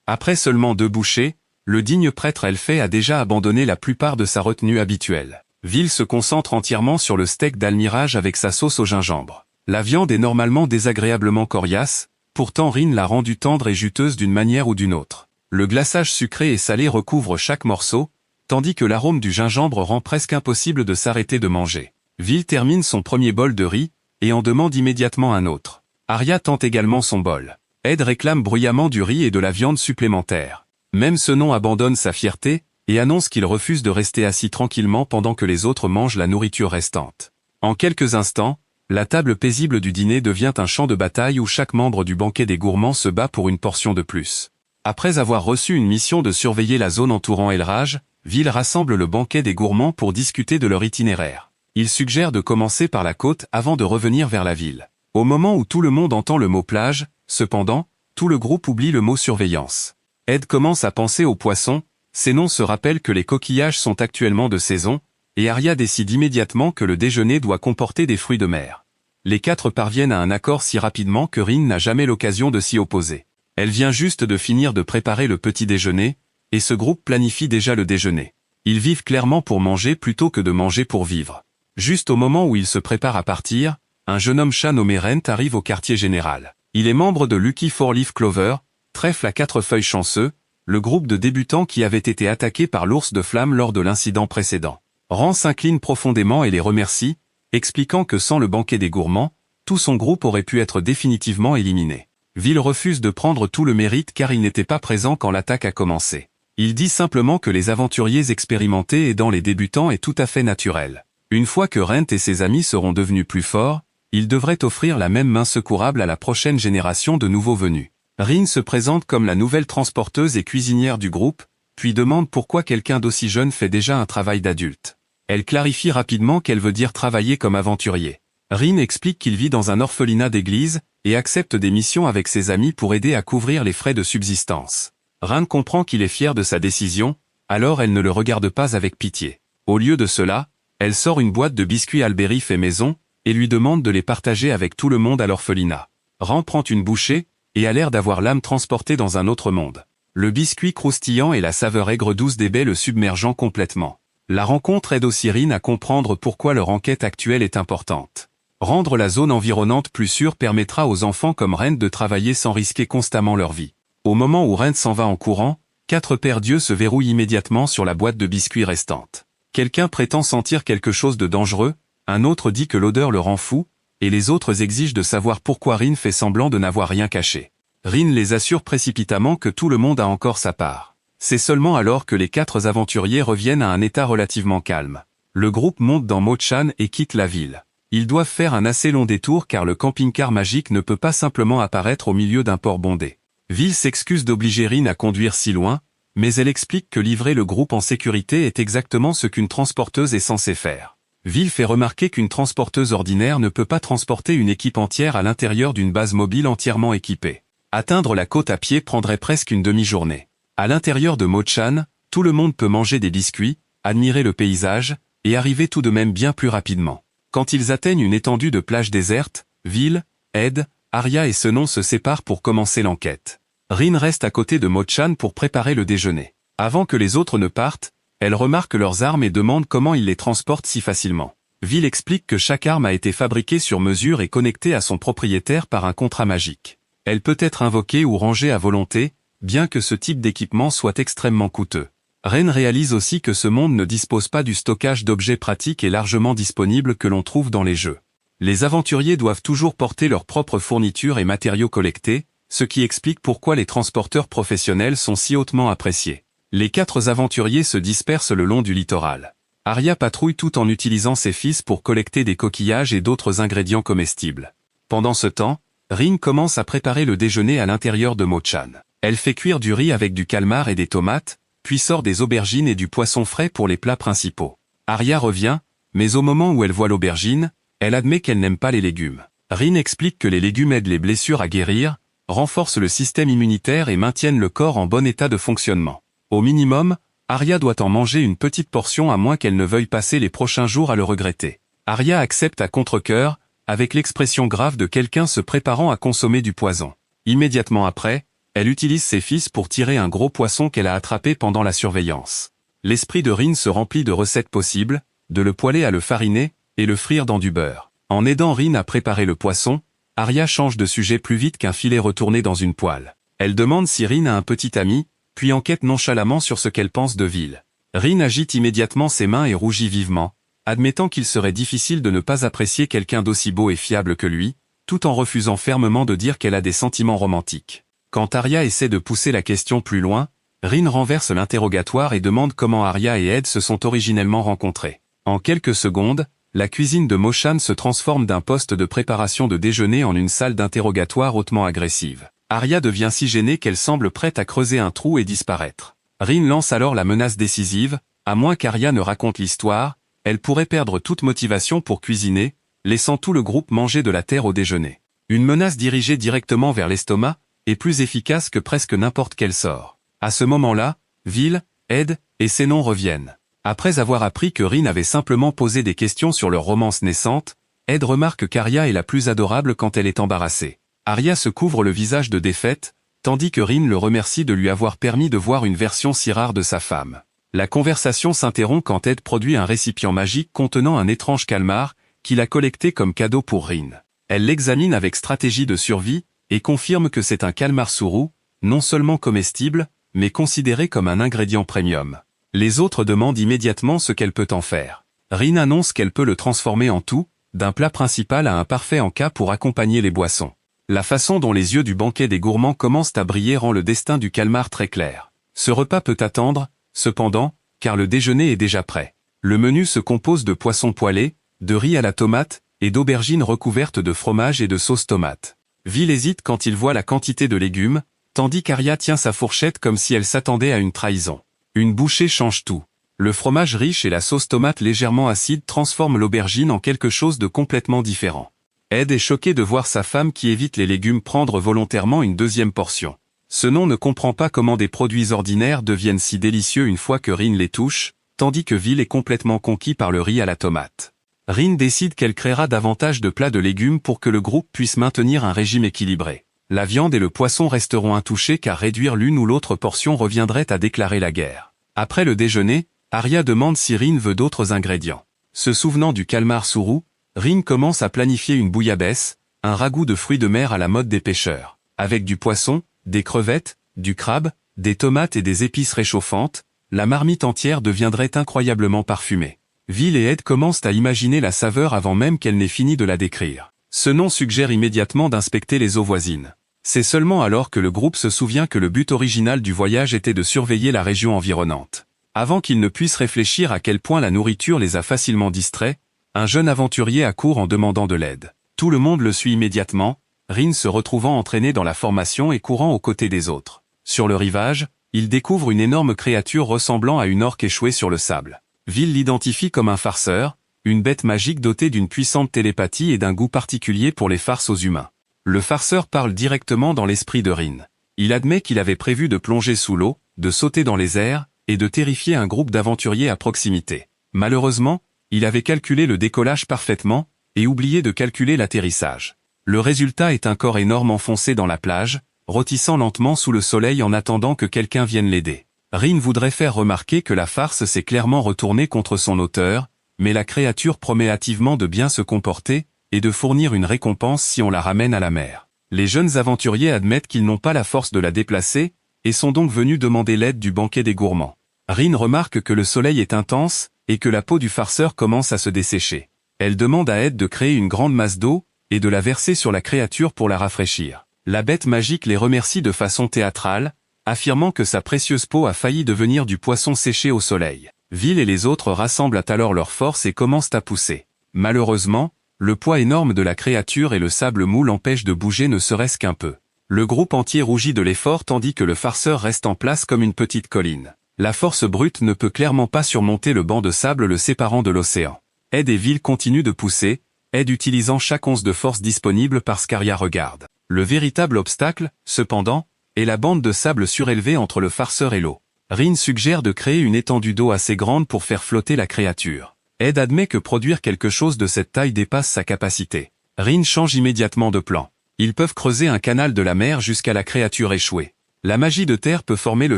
Après seulement 2 bouchées, le digne prêtre Elphée a déjà abandonné la plupart de sa retenue habituelle. Vil se concentre entièrement sur le steak d'almirage avec sa sauce au gingembre. La viande est normalement désagréablement coriace, pourtant Rin l'a rendue tendre et juteuse d'une manière ou d'une autre. Le glaçage sucré et salé recouvre chaque morceau, tandis que l'arôme du gingembre rend presque impossible de s'arrêter de manger. Vil termine son premier bol de riz, et en demande immédiatement un autre. Arya tente également son bol. Ed réclame bruyamment du riz et de la viande supplémentaire. Même ce nom abandonne sa fierté, et annonce qu'il refuse de rester assis tranquillement pendant que les autres mangent la nourriture restante. En quelques instants, la table paisible du dîner devient un champ de bataille où chaque membre du banquet des gourmands se bat pour une portion de plus. Après avoir reçu une mission de surveiller la zone entourant Elraj, Vil rassemble le banquet des gourmands pour discuter de leur itinéraire. Il suggère de commencer par la côte avant de revenir vers la ville. Au moment où tout le monde entend le mot plage, cependant, tout le groupe oublie le mot surveillance. Ed commence à penser aux poissons, ces noms se rappellent que les coquillages sont actuellement de saison, et Arya décide immédiatement que le déjeuner doit comporter des fruits de mer. Les 4 parviennent à un accord si rapidement que Rin n'a jamais l'occasion de s'y opposer. Elle vient juste de finir de préparer le petit déjeuner, et ce groupe planifie déjà le déjeuner. Ils vivent clairement pour manger plutôt que de manger pour vivre. Juste au moment où ils se préparent à partir, un jeune homme chat nommé Rent arrive au quartier général. Il est membre de Lucky Four Leaf Clover, trèfle à 4 feuilles chanceux, le groupe de débutants qui avait été attaqué par l'ours de flamme lors de l'incident précédent. Rand s'incline profondément et les remercie, expliquant que sans le banquet des gourmands, tout son groupe aurait pu être définitivement éliminé. Vil refuse de prendre tout le mérite car il n'était pas présent quand l'attaque a commencé. Il dit simplement que les aventuriers expérimentés aidant les débutants est tout à fait naturel. Une fois que Rent et ses amis seront devenus plus forts, ils devraient offrir la même main secourable à la prochaine génération de nouveaux venus. Rin se présente comme la nouvelle transporteuse et cuisinière du groupe, puis demande pourquoi quelqu'un d'aussi jeune fait déjà un travail d'adulte. Elle clarifie rapidement qu'elle veut dire travailler comme aventurier. Rin explique qu'il vit dans un orphelinat d'église, et accepte des missions avec ses amis pour aider à couvrir les frais de subsistance. Rin comprend qu'il est fier de sa décision, alors elle ne le regarde pas avec pitié. Au lieu de cela, elle sort une boîte de biscuits Alberi fait maison, et lui demande de les partager avec tout le monde à l'orphelinat. Ran prend une bouchée, et a l'air d'avoir l'âme transportée dans un autre monde. Le biscuit croustillant et la saveur aigre-douce des baies le submergeant complètement. La rencontre aide aussi Rin à comprendre pourquoi leur enquête actuelle est importante. Rendre la zone environnante plus sûre permettra aux enfants comme Rent de travailler sans risquer constamment leur vie. Au moment où Rent s'en va en courant, 4 paires d'yeux se verrouillent immédiatement sur la boîte de biscuits restante. Quelqu'un prétend sentir quelque chose de dangereux, un autre dit que l'odeur le rend fou, et les autres exigent de savoir pourquoi Rin fait semblant de n'avoir rien caché. Rin les assure précipitamment que tout le monde a encore sa part. C'est seulement alors que les 4 aventuriers reviennent à un état relativement calme. Le groupe monte dans Mo-Chan et quitte la ville. Ils doivent faire un assez long détour car le camping-car magique ne peut pas simplement apparaître au milieu d'un port bondé. Vil s'excuse d'obliger Rin à conduire si loin, mais elle explique que livrer le groupe en sécurité est exactement ce qu'une transporteuse est censée faire. Vil fait remarquer qu'une transporteuse ordinaire ne peut pas transporter une équipe entière à l'intérieur d'une base mobile entièrement équipée. Atteindre la côte à pied prendrait presque une demi-journée. À l'intérieur de Mo-Chan, tout le monde peut manger des biscuits, admirer le paysage, et arriver tout de même bien plus rapidement. Quand ils atteignent une étendue de plage déserte, Vil, Ed, Arya et Senon se séparent pour commencer l'enquête. Rin reste à côté de Mo-Chan pour préparer le déjeuner. Avant que les autres ne partent, elle remarque leurs armes et demande comment ils les transportent si facilement. Vil explique que chaque arme a été fabriquée sur mesure et connectée à son propriétaire par un contrat magique. Elle peut être invoquée ou rangée à volonté, bien que ce type d'équipement soit extrêmement coûteux. Ren réalise aussi que ce monde ne dispose pas du stockage d'objets pratiques et largement disponibles que l'on trouve dans les jeux. Les aventuriers doivent toujours porter leurs propres fournitures et matériaux collectés, ce qui explique pourquoi les transporteurs professionnels sont si hautement appréciés. Les 4 aventuriers se dispersent le long du littoral. Arya patrouille tout en utilisant ses fils pour collecter des coquillages et d'autres ingrédients comestibles. Pendant ce temps, Rin commence à préparer le déjeuner à l'intérieur de Mo-Chan. Elle fait cuire du riz avec du calmar et des tomates, puis sort des aubergines et du poisson frais pour les plats principaux. Arya revient, mais au moment où elle voit l'aubergine, elle admet qu'elle n'aime pas les légumes. Rin explique que les légumes aident les blessures à guérir, renforcent le système immunitaire et maintiennent le corps en bon état de fonctionnement. Au minimum, Arya doit en manger une petite portion à moins qu'elle ne veuille passer les prochains jours à le regretter. Arya accepte à contre-cœur, avec l'expression grave de quelqu'un se préparant à consommer du poison. Immédiatement après, elle utilise ses fils pour tirer un gros poisson qu'elle a attrapé pendant la surveillance. L'esprit de Rin se remplit de recettes possibles, de le poêler à le fariner, et le frire dans du beurre. En aidant Rin à préparer le poisson, Arya change de sujet plus vite qu'un filet retourné dans une poêle. Elle demande si Rin a un petit ami, puis enquête nonchalamment sur ce qu'elle pense de Vil. Rin agite immédiatement ses mains et rougit vivement, admettant qu'il serait difficile de ne pas apprécier quelqu'un d'aussi beau et fiable que lui, tout en refusant fermement de dire qu'elle a des sentiments romantiques. Quand Arya essaie de pousser la question plus loin, Rin renverse l'interrogatoire et demande comment Arya et Ed se sont originellement rencontrés. En quelques secondes, la cuisine de Moshan se transforme d'un poste de préparation de déjeuner en une salle d'interrogatoire hautement agressive. Arya devient si gênée qu'elle semble prête à creuser un trou et disparaître. Rin lance alors la menace décisive, à moins qu'Arya ne raconte l'histoire, elle pourrait perdre toute motivation pour cuisiner, laissant tout le groupe manger de la terre au déjeuner. Une menace dirigée directement vers l'estomac est plus efficace que presque n'importe quel sort. À ce moment-là, Vil, Ed et Sénon reviennent. Après avoir appris que Rin avait simplement posé des questions sur leur romance naissante, Ed remarque qu'Arya est la plus adorable quand elle est embarrassée. Arya se couvre le visage de défaite, tandis que Rin le remercie de lui avoir permis de voir une version si rare de sa femme. La conversation s'interrompt quand Ed produit un récipient magique contenant un étrange calmar, qu'il a collecté comme cadeau pour Rin. Elle l'examine avec stratégie de survie, et confirme que c'est un calmar sourou, non seulement comestible, mais considéré comme un ingrédient premium. Les autres demandent immédiatement ce qu'elle peut en faire. Rin annonce qu'elle peut le transformer en tout, d'un plat principal à un parfait encas pour accompagner les boissons. La façon dont les yeux du banquet des gourmands commencent à briller rend le destin du calmar très clair. Ce repas peut attendre, cependant, car le déjeuner est déjà prêt. Le menu se compose de poissons poêlés, de riz à la tomate, et d'aubergines recouvertes de fromage et de sauce tomate. Vil hésite quand il voit la quantité de légumes, tandis qu'Arya tient sa fourchette comme si elle s'attendait à une trahison. Une bouchée change tout. Le fromage riche et la sauce tomate légèrement acide transforment l'aubergine en quelque chose de complètement différent. Ed est choqué de voir sa femme qui évite les légumes prendre volontairement une deuxième portion. Sénon ne comprend pas comment des produits ordinaires deviennent si délicieux une fois que Rin les touche, tandis que Vil est complètement conquis par le riz à la tomate. Rin décide qu'elle créera davantage de plats de légumes pour que le groupe puisse maintenir un régime équilibré. La viande et le poisson resteront intouchés car réduire l'une ou l'autre portion reviendrait à déclarer la guerre. Après le déjeuner, Arya demande si Rin veut d'autres ingrédients. Se souvenant du calmar sourou, Rin commence à planifier une bouillabaisse, un ragoût de fruits de mer à la mode des pêcheurs. Avec du poisson, des crevettes, du crabe, des tomates et des épices réchauffantes, la marmite entière deviendrait incroyablement parfumée. Vil et Ed commencent à imaginer la saveur avant même qu'elle n'ait fini de la décrire. Sénon suggère immédiatement d'inspecter les eaux voisines. C'est seulement alors que le groupe se souvient que le but original du voyage était de surveiller la région environnante. Avant qu'ils ne puissent réfléchir à quel point la nourriture les a facilement distraits, un jeune aventurier accourt en demandant de l'aide. Tout le monde le suit immédiatement, Rin se retrouvant entraîné dans la formation et courant aux côtés des autres. Sur le rivage, il découvre une énorme créature ressemblant à une orque échouée sur le sable. Vil l'identifie comme un farceur, une bête magique dotée d'une puissante télépathie et d'un goût particulier pour les farces aux humains. Le farceur parle directement dans l'esprit de Rin. Il admet qu'il avait prévu de plonger sous l'eau, de sauter dans les airs, et de terrifier un groupe d'aventuriers à proximité. Malheureusement, il avait calculé le décollage parfaitement, et oublié de calculer l'atterrissage. Le résultat est un corps énorme enfoncé dans la plage, rôtissant lentement sous le soleil en attendant que quelqu'un vienne l'aider. Rin voudrait faire remarquer que la farce s'est clairement retournée contre son auteur, mais la créature promet hâtivement de bien se comporter, et de fournir une récompense si on la ramène à la mer. Les jeunes aventuriers admettent qu'ils n'ont pas la force de la déplacer, et sont donc venus demander l'aide du banquet des gourmands. Rin remarque que le soleil est intense, et que la peau du farceur commence à se dessécher. Elle demande à Ed de créer une grande masse d'eau, et de la verser sur la créature pour la rafraîchir. La bête magique les remercie de façon théâtrale, affirmant que sa précieuse peau a failli devenir du poisson séché au soleil. Vil et les autres rassemblent alors leurs forces et commencent à pousser. Malheureusement, le poids énorme de la créature et le sable mou l'empêchent de bouger ne serait-ce qu'un peu. Le groupe entier rougit de l'effort tandis que le farceur reste en place comme une petite colline. La force brute ne peut clairement pas surmonter le banc de sable le séparant de l'océan. Ed et Vil continuent de pousser, Ed utilisant chaque once de force disponible parce qu'Arya regarde. Le véritable obstacle, cependant, est la bande de sable surélevée entre le farceur et l'eau. Rin suggère de créer une étendue d'eau assez grande pour faire flotter la créature. Ed admet que produire quelque chose de cette taille dépasse sa capacité. Rin change immédiatement de plan. Ils peuvent creuser un canal de la mer jusqu'à la créature échouée. La magie de terre peut former le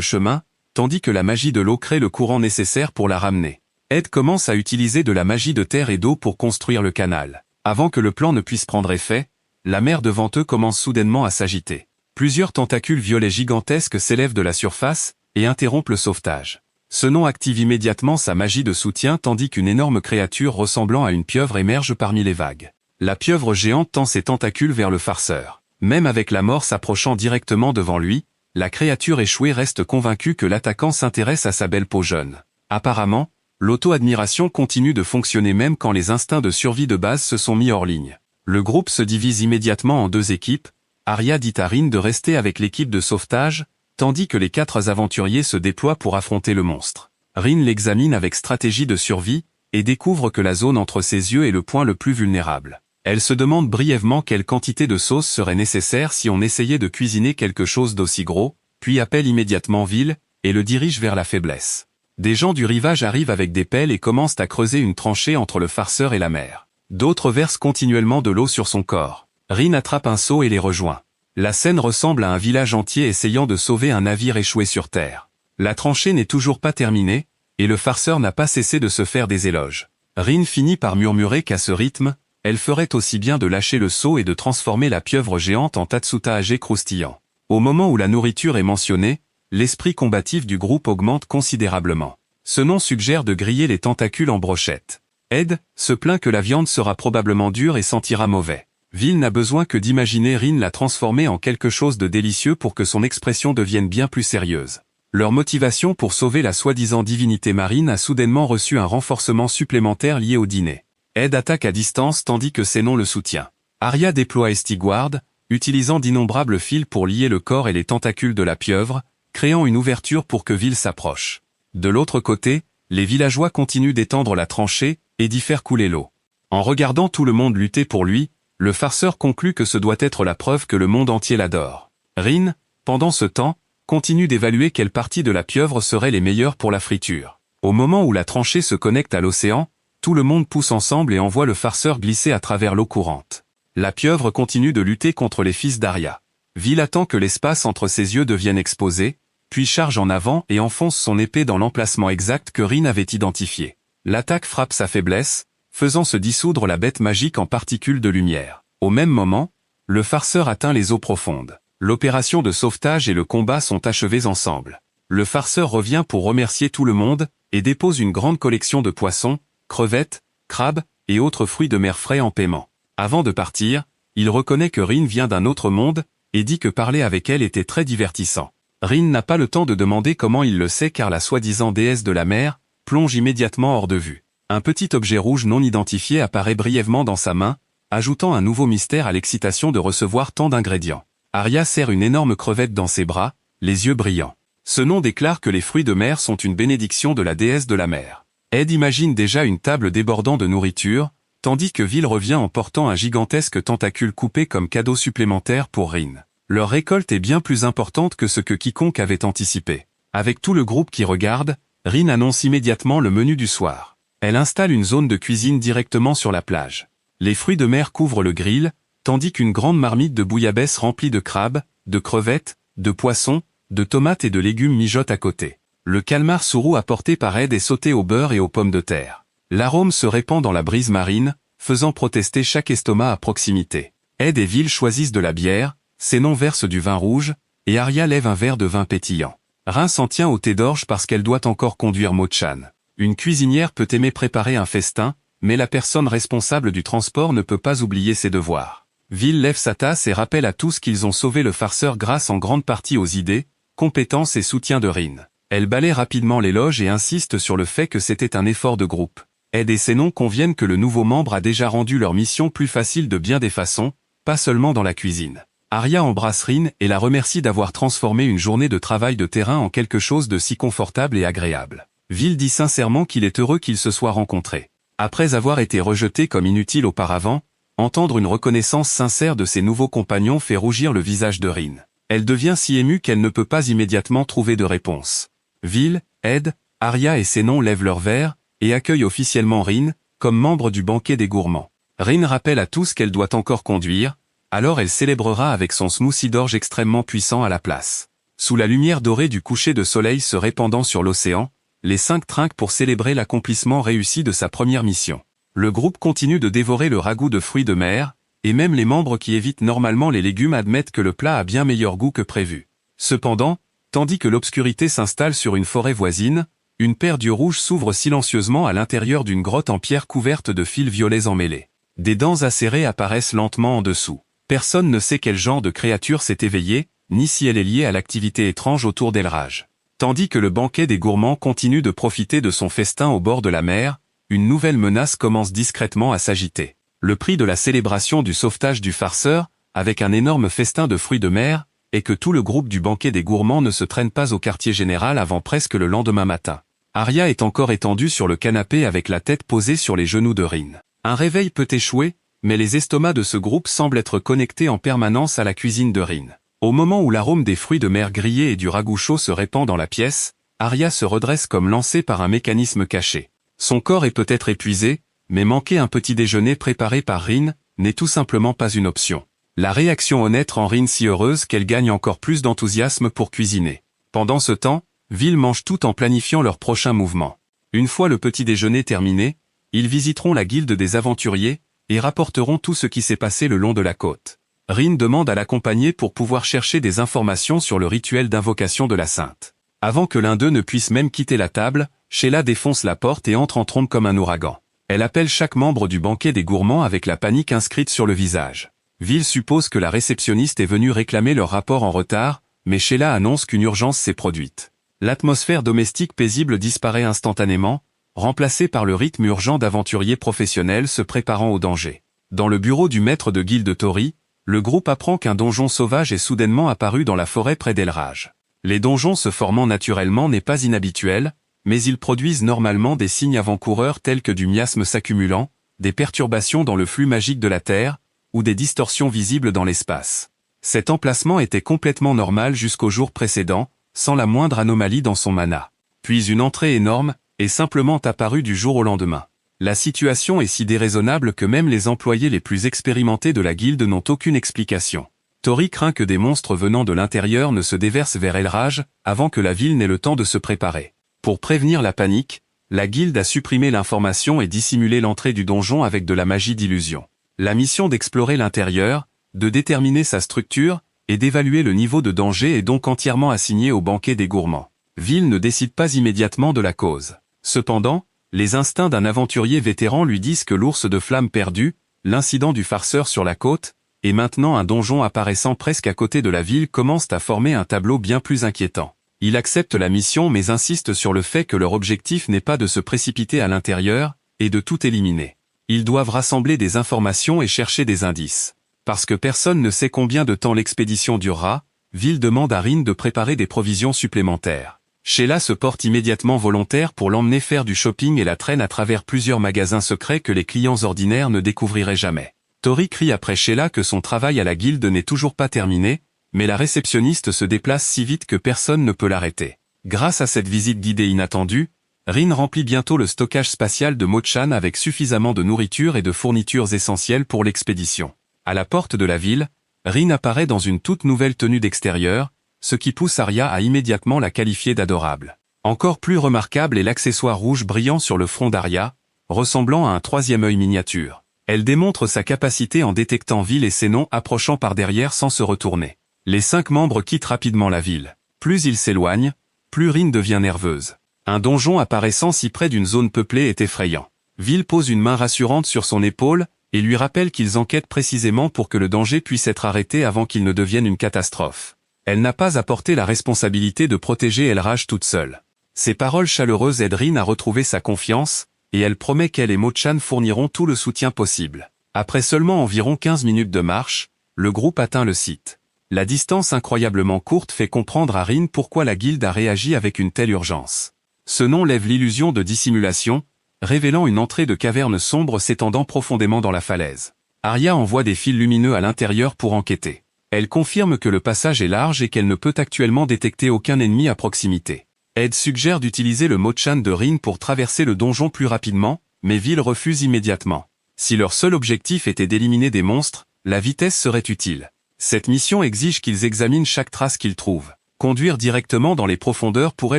chemin, tandis que la magie de l'eau crée le courant nécessaire pour la ramener. Ed commence à utiliser de la magie de terre et d'eau pour construire le canal. Avant que le plan ne puisse prendre effet, la mer devant eux commence soudainement à s'agiter. Plusieurs tentacules violets gigantesques s'élèvent de la surface et interrompent le sauvetage. Senon active immédiatement sa magie de soutien tandis qu'une énorme créature ressemblant à une pieuvre émerge parmi les vagues. La pieuvre géante tend ses tentacules vers le farceur. Même avec la mort s'approchant directement devant lui, la créature échouée reste convaincue que l'attaquant s'intéresse à sa belle peau jaune. Apparemment, l'auto-admiration continue de fonctionner même quand les instincts de survie de base se sont mis hors ligne. Le groupe se divise immédiatement en deux équipes. Arya dit à Rin de rester avec l'équipe de sauvetage, tandis que les 4 aventuriers se déploient pour affronter le monstre. Rin l'examine avec stratégie de survie, et découvre que la zone entre ses yeux est le point le plus vulnérable. Elle se demande brièvement quelle quantité de sauce serait nécessaire si on essayait de cuisiner quelque chose d'aussi gros, puis appelle immédiatement Vil, et le dirige vers la faiblesse. Des gens du rivage arrivent avec des pelles et commencent à creuser une tranchée entre le farceur et la mer. D'autres versent continuellement de l'eau sur son corps. Rin attrape un seau et les rejoint. La scène ressemble à un village entier essayant de sauver un navire échoué sur terre. La tranchée n'est toujours pas terminée, et le farceur n'a pas cessé de se faire des éloges. Rin finit par murmurer qu'à ce rythme, elle ferait aussi bien de lâcher le seau et de transformer la pieuvre géante en tatsuta âgé croustillant. Au moment où la nourriture est mentionnée, l'esprit combatif du groupe augmente considérablement. Ce nom suggère de griller les tentacules en brochettes. Ed se plaint que la viande sera probablement dure et sentira mauvais. Vil n'a besoin que d'imaginer Rin la transformer en quelque chose de délicieux pour que son expression devienne bien plus sérieuse. Leur motivation pour sauver la soi-disant divinité marine a soudainement reçu un renforcement supplémentaire lié au dîner. Ed attaque à distance tandis que Senon le soutient. Arya déploie Estigward, utilisant d'innombrables fils pour lier le corps et les tentacules de la pieuvre, créant une ouverture pour que Vil s'approche. De l'autre côté, les villageois continuent d'étendre la tranchée et d'y faire couler l'eau. En regardant tout le monde lutter pour lui, le farceur conclut que ce doit être la preuve que le monde entier l'adore. Rin, pendant ce temps, continue d'évaluer quelle partie de la pieuvre serait les meilleures pour la friture. Au moment où la tranchée se connecte à l'océan, tout le monde pousse ensemble et envoie le farceur glisser à travers l'eau courante. La pieuvre continue de lutter contre les fils d'Arya. Vil attend que l'espace entre ses yeux devienne exposé, puis charge en avant et enfonce son épée dans l'emplacement exact que Rin avait identifié. L'attaque frappe sa faiblesse, faisant se dissoudre la bête magique en particules de lumière. Au même moment, le farceur atteint les eaux profondes. L'opération de sauvetage et le combat sont achevés ensemble. Le farceur revient pour remercier tout le monde, et dépose une grande collection de poissons, crevettes, crabes, et autres fruits de mer frais en paiement. Avant de partir, il reconnaît que Rin vient d'un autre monde, et dit que parler avec elle était très divertissant. Rin n'a pas le temps de demander comment il le sait car la soi-disant déesse de la mer plonge immédiatement hors de vue. Un petit objet rouge non identifié apparaît brièvement dans sa main, ajoutant un nouveau mystère à l'excitation de recevoir tant d'ingrédients. Arya serre une énorme crevette dans ses bras, les yeux brillants. Ce nom déclare que les fruits de mer sont une bénédiction de la déesse de la mer. Ed imagine déjà une table débordant de nourriture, tandis que Vil revient en portant un gigantesque tentacule coupé comme cadeau supplémentaire pour Rin. Leur récolte est bien plus importante que ce que quiconque avait anticipé. Avec tout le groupe qui regarde, Rin annonce immédiatement le menu du soir. Elle installe une zone de cuisine directement sur la plage. Les fruits de mer couvrent le grill, tandis qu'une grande marmite de bouillabaisse remplie de crabes, de crevettes, de poissons, de tomates et de légumes mijote à côté. Le calmar sourou apporté par Ed est sauté au beurre et aux pommes de terre. L'arôme se répand dans la brise marine, faisant protester chaque estomac à proximité. Ed et Vil choisissent de la bière, Senon verse du vin rouge, et Arya lève un verre de vin pétillant. Rin s'en tient au thé d'orge parce qu'elle doit encore conduire Mo-chan. Une cuisinière peut aimer préparer un festin, mais la personne responsable du transport ne peut pas oublier ses devoirs. Vil lève sa tasse et rappelle à tous qu'ils ont sauvé le farceur grâce en grande partie aux idées, compétences et soutien de Rin. Elle balaie rapidement l'éloge et insiste sur le fait que c'était un effort de groupe. Ed et Senon conviennent que le nouveau membre a déjà rendu leur mission plus facile de bien des façons, pas seulement dans la cuisine. Arya embrasse Rin et la remercie d'avoir transformé une journée de travail de terrain en quelque chose de si confortable et agréable. Vil dit sincèrement qu'il est heureux qu'ils se soient rencontrés. Après avoir été rejeté comme inutile auparavant, entendre une reconnaissance sincère de ses nouveaux compagnons fait rougir le visage de Rin. Elle devient si émue qu'elle ne peut pas immédiatement trouver de réponse. Vil, Ed, Arya et Senon lèvent leurs verres et accueillent officiellement Rin comme membre du banquet des gourmands. Rin rappelle à tous qu'elle doit encore conduire, Alors elle célébrera avec son smoothie d'orge extrêmement puissant à la place. Sous la lumière dorée du coucher de soleil se répandant sur l'océan, les 5 trinquent pour célébrer l'accomplissement réussi de sa première mission. Le groupe continue de dévorer le ragoût de fruits de mer, et même les membres qui évitent normalement les légumes admettent que le plat a bien meilleur goût que prévu. Cependant, tandis que l'obscurité s'installe sur une forêt voisine, une paire d'yeux rouges s'ouvre silencieusement à l'intérieur d'une grotte en pierre couverte de fils violets emmêlés. Des dents acérées apparaissent lentement en dessous. Personne ne sait quel genre de créature s'est éveillée, ni si elle est liée à l'activité étrange autour d'Elraj. Tandis que le banquet des gourmands continue de profiter de son festin au bord de la mer, une nouvelle menace commence discrètement à s'agiter. Le prix de la célébration du sauvetage du farceur, avec un énorme festin de fruits de mer, est que tout le groupe du banquet des gourmands ne se traîne pas au quartier général avant presque le lendemain matin. Arya est encore étendue sur le canapé avec la tête posée sur les genoux de Rin. Un réveil peut échouer, mais les estomacs de ce groupe semblent être connectés en permanence à la cuisine de Rin. Au moment où l'arôme des fruits de mer grillés et du ragoût chaud se répand dans la pièce, Arya se redresse comme lancée par un mécanisme caché. Son corps est peut-être épuisé, mais manquer un petit déjeuner préparé par Rin n'est tout simplement pas une option. La réaction honnête rend Rin si heureuse qu'elle gagne encore plus d'enthousiasme pour cuisiner. Pendant ce temps, Vil mange tout en planifiant leur prochain mouvement. Une fois le petit déjeuner terminé, ils visiteront la guilde des aventuriers, et rapporteront tout ce qui s'est passé le long de la côte. Rin demande à l'accompagner pour pouvoir chercher des informations sur le rituel d'invocation de la sainte. Avant que l'un d'eux ne puisse même quitter la table, Sheila défonce la porte et entre en trombe comme un ouragan. Elle appelle chaque membre du banquet des gourmands avec la panique inscrite sur le visage. Vil suppose que la réceptionniste est venue réclamer leur rapport en retard, mais Sheila annonce qu'une urgence s'est produite. L'atmosphère domestique paisible disparaît instantanément, remplacé par le rythme urgent d'aventuriers professionnels se préparant au danger. Dans le bureau du maître de guilde Tori, le groupe apprend qu'un donjon sauvage est soudainement apparu dans la forêt près d'Elraj. Les donjons se formant naturellement n'est pas inhabituel, mais ils produisent normalement des signes avant-coureurs tels que du miasme s'accumulant, des perturbations dans le flux magique de la Terre, ou des distorsions visibles dans l'espace. Cet emplacement était complètement normal jusqu'au jour précédent, sans la moindre anomalie dans son mana. Puis une entrée énorme, est simplement apparu du jour au lendemain. La situation est si déraisonnable que même les employés les plus expérimentés de la guilde n'ont aucune explication. Tori craint que des monstres venant de l'intérieur ne se déversent vers Elraj, avant que la ville n'ait le temps de se préparer. Pour prévenir la panique, la guilde a supprimé l'information et dissimulé l'entrée du donjon avec de la magie d'illusion. La mission d'explorer l'intérieur, de déterminer sa structure, et d'évaluer le niveau de danger est donc entièrement assignée au banquet des gourmands. Vil ne décide pas immédiatement de la cause. Cependant, les instincts d'un aventurier vétéran lui disent que l'ours de flamme perdu, l'incident du farceur sur la côte, et maintenant un donjon apparaissant presque à côté de la ville commencent à former un tableau bien plus inquiétant. Il accepte la mission mais insiste sur le fait que leur objectif n'est pas de se précipiter à l'intérieur, et de tout éliminer. Ils doivent rassembler des informations et chercher des indices. Parce que personne ne sait combien de temps l'expédition durera, Vil demande à Rin de préparer des provisions supplémentaires. Sheila se porte immédiatement volontaire pour l'emmener faire du shopping et la traîne à travers plusieurs magasins secrets que les clients ordinaires ne découvriraient jamais. Tori crie après Sheila que son travail à la guilde n'est toujours pas terminé, mais la réceptionniste se déplace si vite que personne ne peut l'arrêter. Grâce à cette visite guidée inattendue, Rin remplit bientôt le stockage spatial de Mochan avec suffisamment de nourriture et de fournitures essentielles pour l'expédition. À la porte de la ville, Rin apparaît dans une toute nouvelle tenue d'extérieur, ce qui pousse Arya à immédiatement la qualifier d'adorable. Encore plus remarquable est l'accessoire rouge brillant sur le front d'Arya, ressemblant à un troisième œil miniature. Elle démontre sa capacité en détectant Vil et ses noms approchant par derrière sans se retourner. Les 5 membres quittent rapidement la ville. Plus ils s'éloignent, plus Rin devient nerveuse. Un donjon apparaissant si près d'une zone peuplée est effrayant. Vil pose une main rassurante sur son épaule, et lui rappelle qu'ils enquêtent précisément pour que le danger puisse être arrêté avant qu'il ne devienne une catastrophe. Elle n'a pas à porter la responsabilité de protéger Elraj toute seule. Ces paroles chaleureuses aident Rin à retrouver sa confiance, et elle promet qu'elle et Mochan fourniront tout le soutien possible. Après seulement environ 15 minutes de marche, le groupe atteint le site. La distance incroyablement courte fait comprendre à Rin pourquoi la guilde a réagi avec une telle urgence. Ce nom lève l'illusion de dissimulation, révélant une entrée de caverne sombre s'étendant profondément dans la falaise. Arya envoie des fils lumineux à l'intérieur pour enquêter. Elle confirme que le passage est large et qu'elle ne peut actuellement détecter aucun ennemi à proximité. Ed suggère d'utiliser le Mochan de Rin pour traverser le donjon plus rapidement, mais Vil refuse immédiatement. Si leur seul objectif était d'éliminer des monstres, la vitesse serait utile. Cette mission exige qu'ils examinent chaque trace qu'ils trouvent. Conduire directement dans les profondeurs pourrait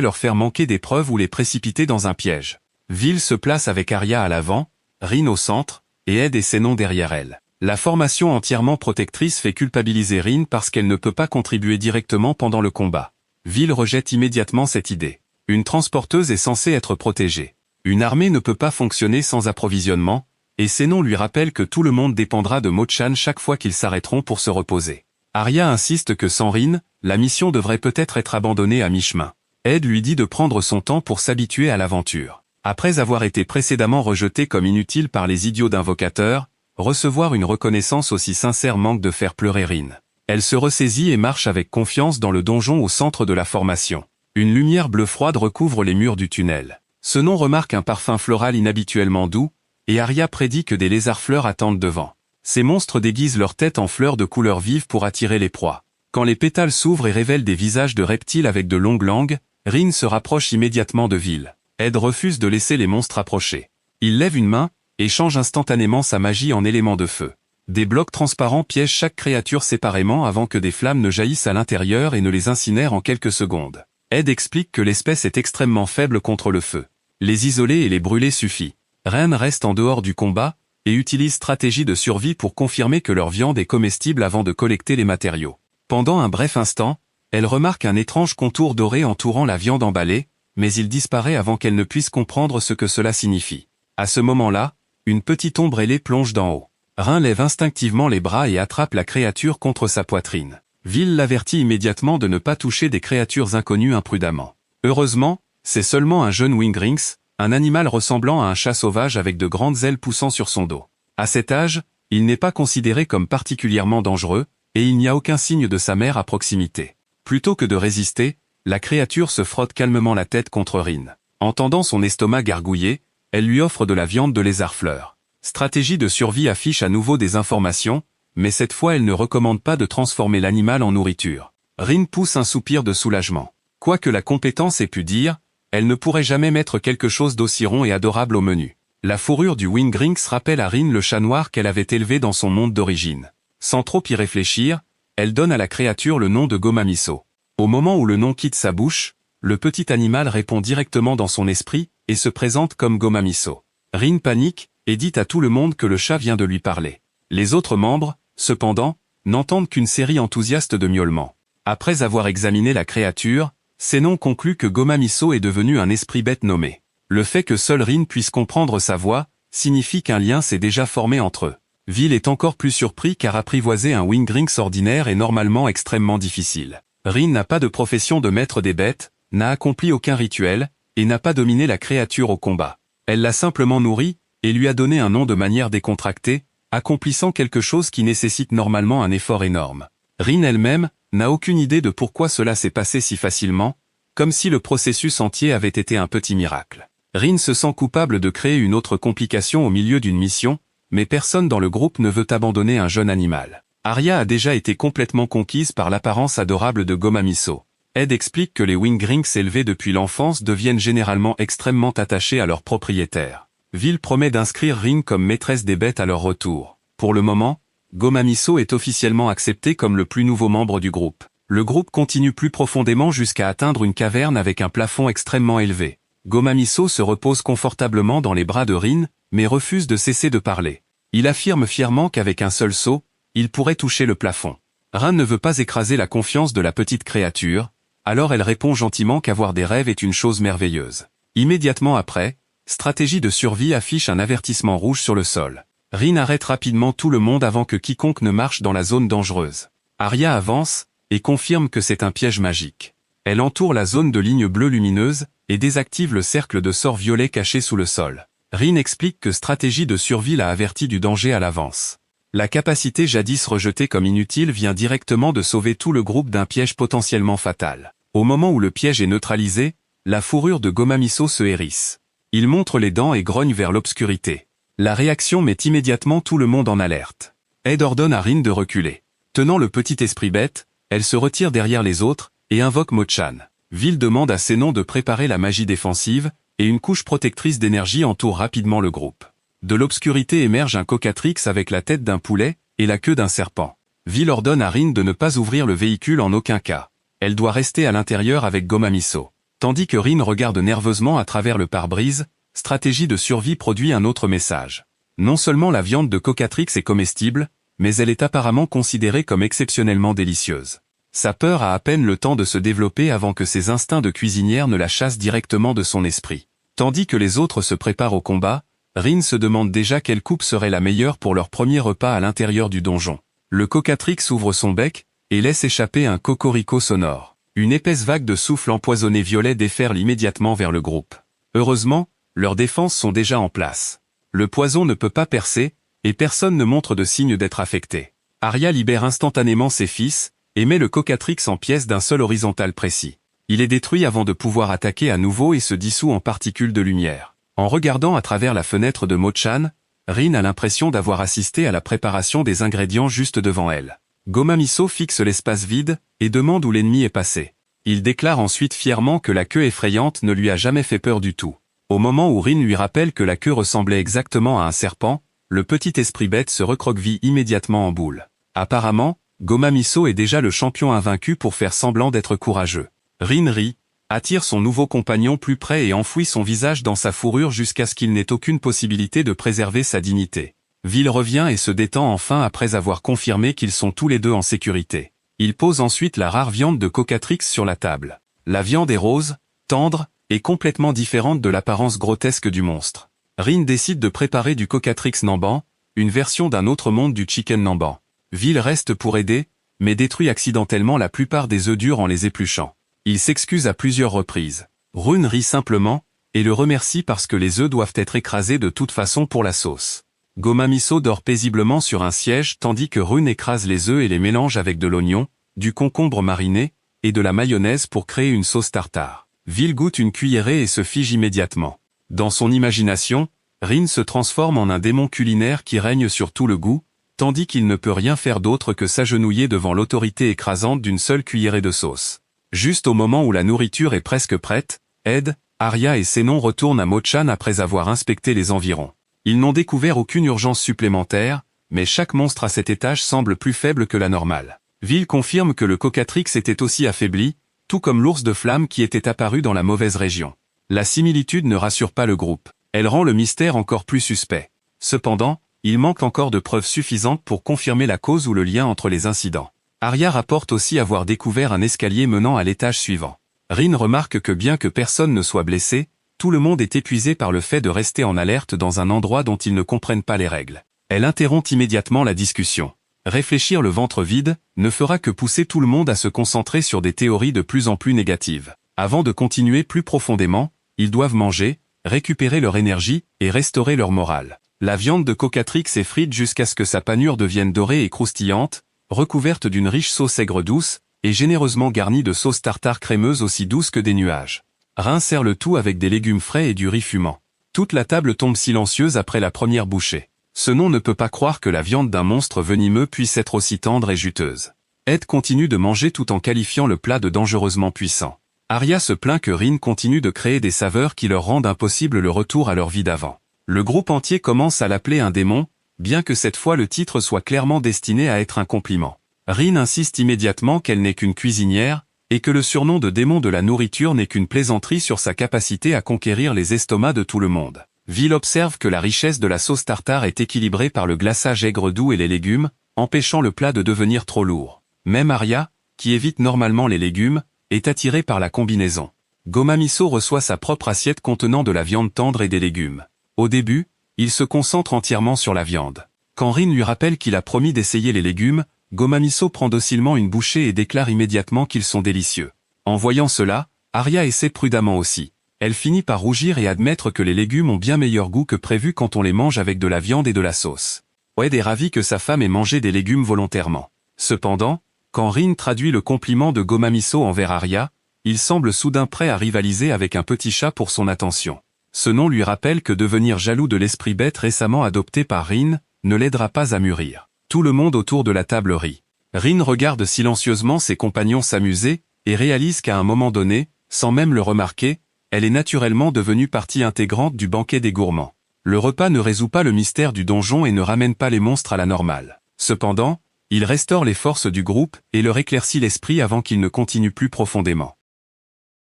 leur faire manquer des preuves ou les précipiter dans un piège. Vil se place avec Arya à l'avant, Rin au centre, et Ed et Sénon derrière elle. La formation entièrement protectrice fait culpabiliser Rin parce qu'elle ne peut pas contribuer directement pendant le combat. Vil rejette immédiatement cette idée. Une transporteuse est censée être protégée. Une armée ne peut pas fonctionner sans approvisionnement, et Sénon lui rappelle que tout le monde dépendra de Mochan chaque fois qu'ils s'arrêteront pour se reposer. Arya insiste que sans Rin, la mission devrait peut-être être abandonnée à mi-chemin. Ed lui dit de prendre son temps pour s'habituer à l'aventure. Après avoir été précédemment rejeté comme inutile par les idiots d'invocateurs, recevoir une reconnaissance aussi sincère manque de faire pleurer Rin. Elle se ressaisit et marche avec confiance dans le donjon au centre de la formation. Une lumière bleue froide recouvre les murs du tunnel. Sénon remarque un parfum floral inhabituellement doux, et Arya prédit que des lézards-fleurs attendent devant. Ces monstres déguisent leur tête en fleurs de couleurs vives pour attirer les proies. Quand les pétales s'ouvrent et révèlent des visages de reptiles avec de longues langues, Rin se rapproche immédiatement de Vil. Ed refuse de laisser les monstres approcher. Il lève une main, et change instantanément sa magie en élément de feu. Des blocs transparents piègent chaque créature séparément avant que des flammes ne jaillissent à l'intérieur et ne les incinèrent en quelques secondes. Ed explique que l'espèce est extrêmement faible contre le feu. Les isoler et les brûler suffit. Ren reste en dehors du combat, et utilise stratégie de survie pour confirmer que leur viande est comestible avant de collecter les matériaux. Pendant un bref instant, elle remarque un étrange contour doré entourant la viande emballée, mais il disparaît avant qu'elle ne puisse comprendre ce que cela signifie. À ce moment-là, une petite ombre ailée plonge d'en haut. Rin lève instinctivement les bras et attrape la créature contre sa poitrine. Vil l'avertit immédiatement de ne pas toucher des créatures inconnues imprudemment. Heureusement, c'est seulement un jeune Wingrings, un animal ressemblant à un chat sauvage avec de grandes ailes poussant sur son dos. À cet âge, il n'est pas considéré comme particulièrement dangereux, et il n'y a aucun signe de sa mère à proximité. Plutôt que de résister, la créature se frotte calmement la tête contre Rin. Entendant son estomac gargouiller, elle lui offre de la viande de lézard-fleur. Stratégie de survie affiche à nouveau des informations, mais cette fois elle ne recommande pas de transformer l'animal en nourriture. Rin pousse un soupir de soulagement. Quoique la compétence ait pu dire, elle ne pourrait jamais mettre quelque chose d'aussi rond et adorable au menu. La fourrure du Wingrings rappelle à Rin le chat noir qu'elle avait élevé dans son monde d'origine. Sans trop y réfléchir, elle donne à la créature le nom de Gomamiso. Au moment où le nom quitte sa bouche, le petit animal répond directement dans son esprit, et se présente comme Gomamiso. Rin panique, et dit à tout le monde que le chat vient de lui parler. Les autres membres, cependant, n'entendent qu'une série enthousiaste de miaulements. Après avoir examiné la créature, Sénon conclut que Gomamiso est devenu un esprit bête nommé. Le fait que seul Rin puisse comprendre sa voix, signifie qu'un lien s'est déjà formé entre eux. Vil est encore plus surpris car apprivoiser un Wingrings ordinaire est normalement extrêmement difficile. Rin n'a pas de profession de maître des bêtes, n'a accompli aucun rituel, et n'a pas dominé la créature au combat. Elle l'a simplement nourri, et lui a donné un nom de manière décontractée, accomplissant quelque chose qui nécessite normalement un effort énorme. Rin elle-même n'a aucune idée de pourquoi cela s'est passé si facilement, comme si le processus entier avait été un petit miracle. Rin se sent coupable de créer une autre complication au milieu d'une mission, mais personne dans le groupe ne veut abandonner un jeune animal. Arya a déjà été complètement conquise par l'apparence adorable de Gomamiso. Ed explique que les Wingrings élevés depuis l'enfance deviennent généralement extrêmement attachés à leur propriétaire. Vil promet d'inscrire Rin comme maîtresse des bêtes à leur retour. Pour le moment, Gomamiso est officiellement accepté comme le plus nouveau membre du groupe. Le groupe continue plus profondément jusqu'à atteindre une caverne avec un plafond extrêmement élevé. Gomamiso se repose confortablement dans les bras de Rin, mais refuse de cesser de parler. Il affirme fièrement qu'avec un seul saut, il pourrait toucher le plafond. Rin ne veut pas écraser la confiance de la petite créature, alors elle répond gentiment qu'avoir des rêves est une chose merveilleuse. Immédiatement après, stratégie de survie affiche un avertissement rouge sur le sol. Rin arrête rapidement tout le monde avant que quiconque ne marche dans la zone dangereuse. Arya avance, et confirme que c'est un piège magique. Elle entoure la zone de lignes bleues lumineuses, et désactive le cercle de sorts violets caché sous le sol. Rin explique que stratégie de survie l'a averti du danger à l'avance. La capacité jadis rejetée comme inutile vient directement de sauver tout le groupe d'un piège potentiellement fatal. Au moment où le piège est neutralisé, la fourrure de Gomamiso se hérisse. Il montre les dents et grogne vers l'obscurité. La réaction met immédiatement tout le monde en alerte. Ed ordonne à Rin de reculer. Tenant le petit esprit bête, elle se retire derrière les autres, et invoque Mochan. Vil demande à Sénon de préparer la magie défensive, et une couche protectrice d'énergie entoure rapidement le groupe. De l'obscurité émerge un cocatrix avec la tête d'un poulet, et la queue d'un serpent. Vil ordonne à Rin de ne pas ouvrir le véhicule en aucun cas. Elle doit rester à l'intérieur avec Gomamiso. Tandis que Rin regarde nerveusement à travers le pare-brise, Stratégie de survie produit un autre message. Non seulement la viande de Cocatrix est comestible, mais elle est apparemment considérée comme exceptionnellement délicieuse. Sa peur a à peine le temps de se développer avant que ses instincts de cuisinière ne la chassent directement de son esprit. Tandis que les autres se préparent au combat, Rin se demande déjà quelle coupe serait la meilleure pour leur premier repas à l'intérieur du donjon. Le Cocatrix ouvre son bec, et laisse échapper un cocorico sonore. Une épaisse vague de souffle empoisonné violet déferle immédiatement vers le groupe. Heureusement, leurs défenses sont déjà en place. Le poison ne peut pas percer, et personne ne montre de signe d'être affecté. Arya libère instantanément ses fils, et met le Cocatrix en pièces d'un seul horizontal précis. Il est détruit avant de pouvoir attaquer à nouveau et se dissout en particules de lumière. En regardant à travers la fenêtre de Mo-chan, Rin a l'impression d'avoir assisté à la préparation des ingrédients juste devant elle. Gomamiso fixe l'espace vide, et demande où l'ennemi est passé. Il déclare ensuite fièrement que la queue effrayante ne lui a jamais fait peur du tout. Au moment où Rin lui rappelle que la queue ressemblait exactement à un serpent, le petit esprit bête se recroqueville immédiatement en boule. Apparemment, Gomamiso est déjà le champion invaincu pour faire semblant d'être courageux. Rin rit, attire son nouveau compagnon plus près et enfouit son visage dans sa fourrure jusqu'à ce qu'il n'ait aucune possibilité de préserver sa dignité. Vil revient et se détend enfin après avoir confirmé qu'ils sont tous les deux en sécurité. Il pose ensuite la rare viande de Cocatrix sur la table. La viande est rose, tendre, et complètement différente de l'apparence grotesque du monstre. Rin décide de préparer du Cocatrix Namban, une version d'un autre monde du chicken Namban. Vil reste pour aider, mais détruit accidentellement la plupart des œufs durs en les épluchant. Il s'excuse à plusieurs reprises. Rune rit simplement, et le remercie parce que les œufs doivent être écrasés de toute façon pour la sauce. Gomamiso dort paisiblement sur un siège tandis que Rune écrase les œufs et les mélange avec de l'oignon, du concombre mariné, et de la mayonnaise pour créer une sauce tartare. Vil goûte une cuillerée et se fige immédiatement. Dans son imagination, Rin se transforme en un démon culinaire qui règne sur tout le goût, tandis qu'il ne peut rien faire d'autre que s'agenouiller devant l'autorité écrasante d'une seule cuillerée de sauce. Juste au moment où la nourriture est presque prête, Ed, Arya et Sénon retournent à Mo-chan après avoir inspecté les environs. Ils n'ont découvert aucune urgence supplémentaire, mais chaque monstre à cet étage semble plus faible que la normale. Vil confirme que le Cocatrix était aussi affaibli, tout comme l'ours de flamme qui était apparu dans la mauvaise région. La similitude ne rassure pas le groupe. Elle rend le mystère encore plus suspect. Cependant, il manque encore de preuves suffisantes pour confirmer la cause ou le lien entre les incidents. Arya rapporte aussi avoir découvert un escalier menant à l'étage suivant. Rin remarque que bien que personne ne soit blessé, tout le monde est épuisé par le fait de rester en alerte dans un endroit dont ils ne comprennent pas les règles. Elle interrompt immédiatement la discussion. Réfléchir le ventre vide ne fera que pousser tout le monde à se concentrer sur des théories de plus en plus négatives. Avant de continuer plus profondément, ils doivent manger, récupérer leur énergie et restaurer leur morale. La viande de Cocatrix est frite jusqu'à ce que sa panure devienne dorée et croustillante, recouverte d'une riche sauce aigre douce, et généreusement garnie de sauce tartare crémeuse aussi douce que des nuages. Rin sert le tout avec des légumes frais et du riz fumant. Toute la table tombe silencieuse après la première bouchée. Sénon ne peut pas croire que la viande d'un monstre venimeux puisse être aussi tendre et juteuse. Ed continue de manger tout en qualifiant le plat de dangereusement puissant. Arya se plaint que Rin continue de créer des saveurs qui leur rendent impossible le retour à leur vie d'avant. Le groupe entier commence à l'appeler un démon, bien que cette fois le titre soit clairement destiné à être un compliment. Rin insiste immédiatement qu'elle n'est qu'une cuisinière, et que le surnom de démon de la nourriture n'est qu'une plaisanterie sur sa capacité à conquérir les estomacs de tout le monde. Vil observe que la richesse de la sauce tartare est équilibrée par le glaçage aigre doux et les légumes, empêchant le plat de devenir trop lourd. Même Arya, qui évite normalement les légumes, est attirée par la combinaison. Gomamiso reçoit sa propre assiette contenant de la viande tendre et des légumes. Au début, il se concentre entièrement sur la viande. Quand Rin lui rappelle qu'il a promis d'essayer les légumes, Gomamiso prend docilement une bouchée et déclare immédiatement qu'ils sont délicieux. En voyant cela, Arya essaie prudemment aussi. Elle finit par rougir et admettre que les légumes ont bien meilleur goût que prévu quand on les mange avec de la viande et de la sauce. Ed est ravi que sa femme ait mangé des légumes volontairement. Cependant, quand Rin traduit le compliment de Gomamiso envers Arya, il semble soudain prêt à rivaliser avec un petit chat pour son attention. Ce nom lui rappelle que devenir jaloux de l'esprit bête récemment adopté par Rin ne l'aidera pas à mûrir. Tout le monde autour de la table rit. Rin regarde silencieusement ses compagnons s'amuser, et réalise qu'à un moment donné, sans même le remarquer, elle est naturellement devenue partie intégrante du banquet des gourmands. Le repas ne résout pas le mystère du donjon et ne ramène pas les monstres à la normale. Cependant, il restaure les forces du groupe et leur éclaircit l'esprit avant qu'ils ne continuent plus profondément.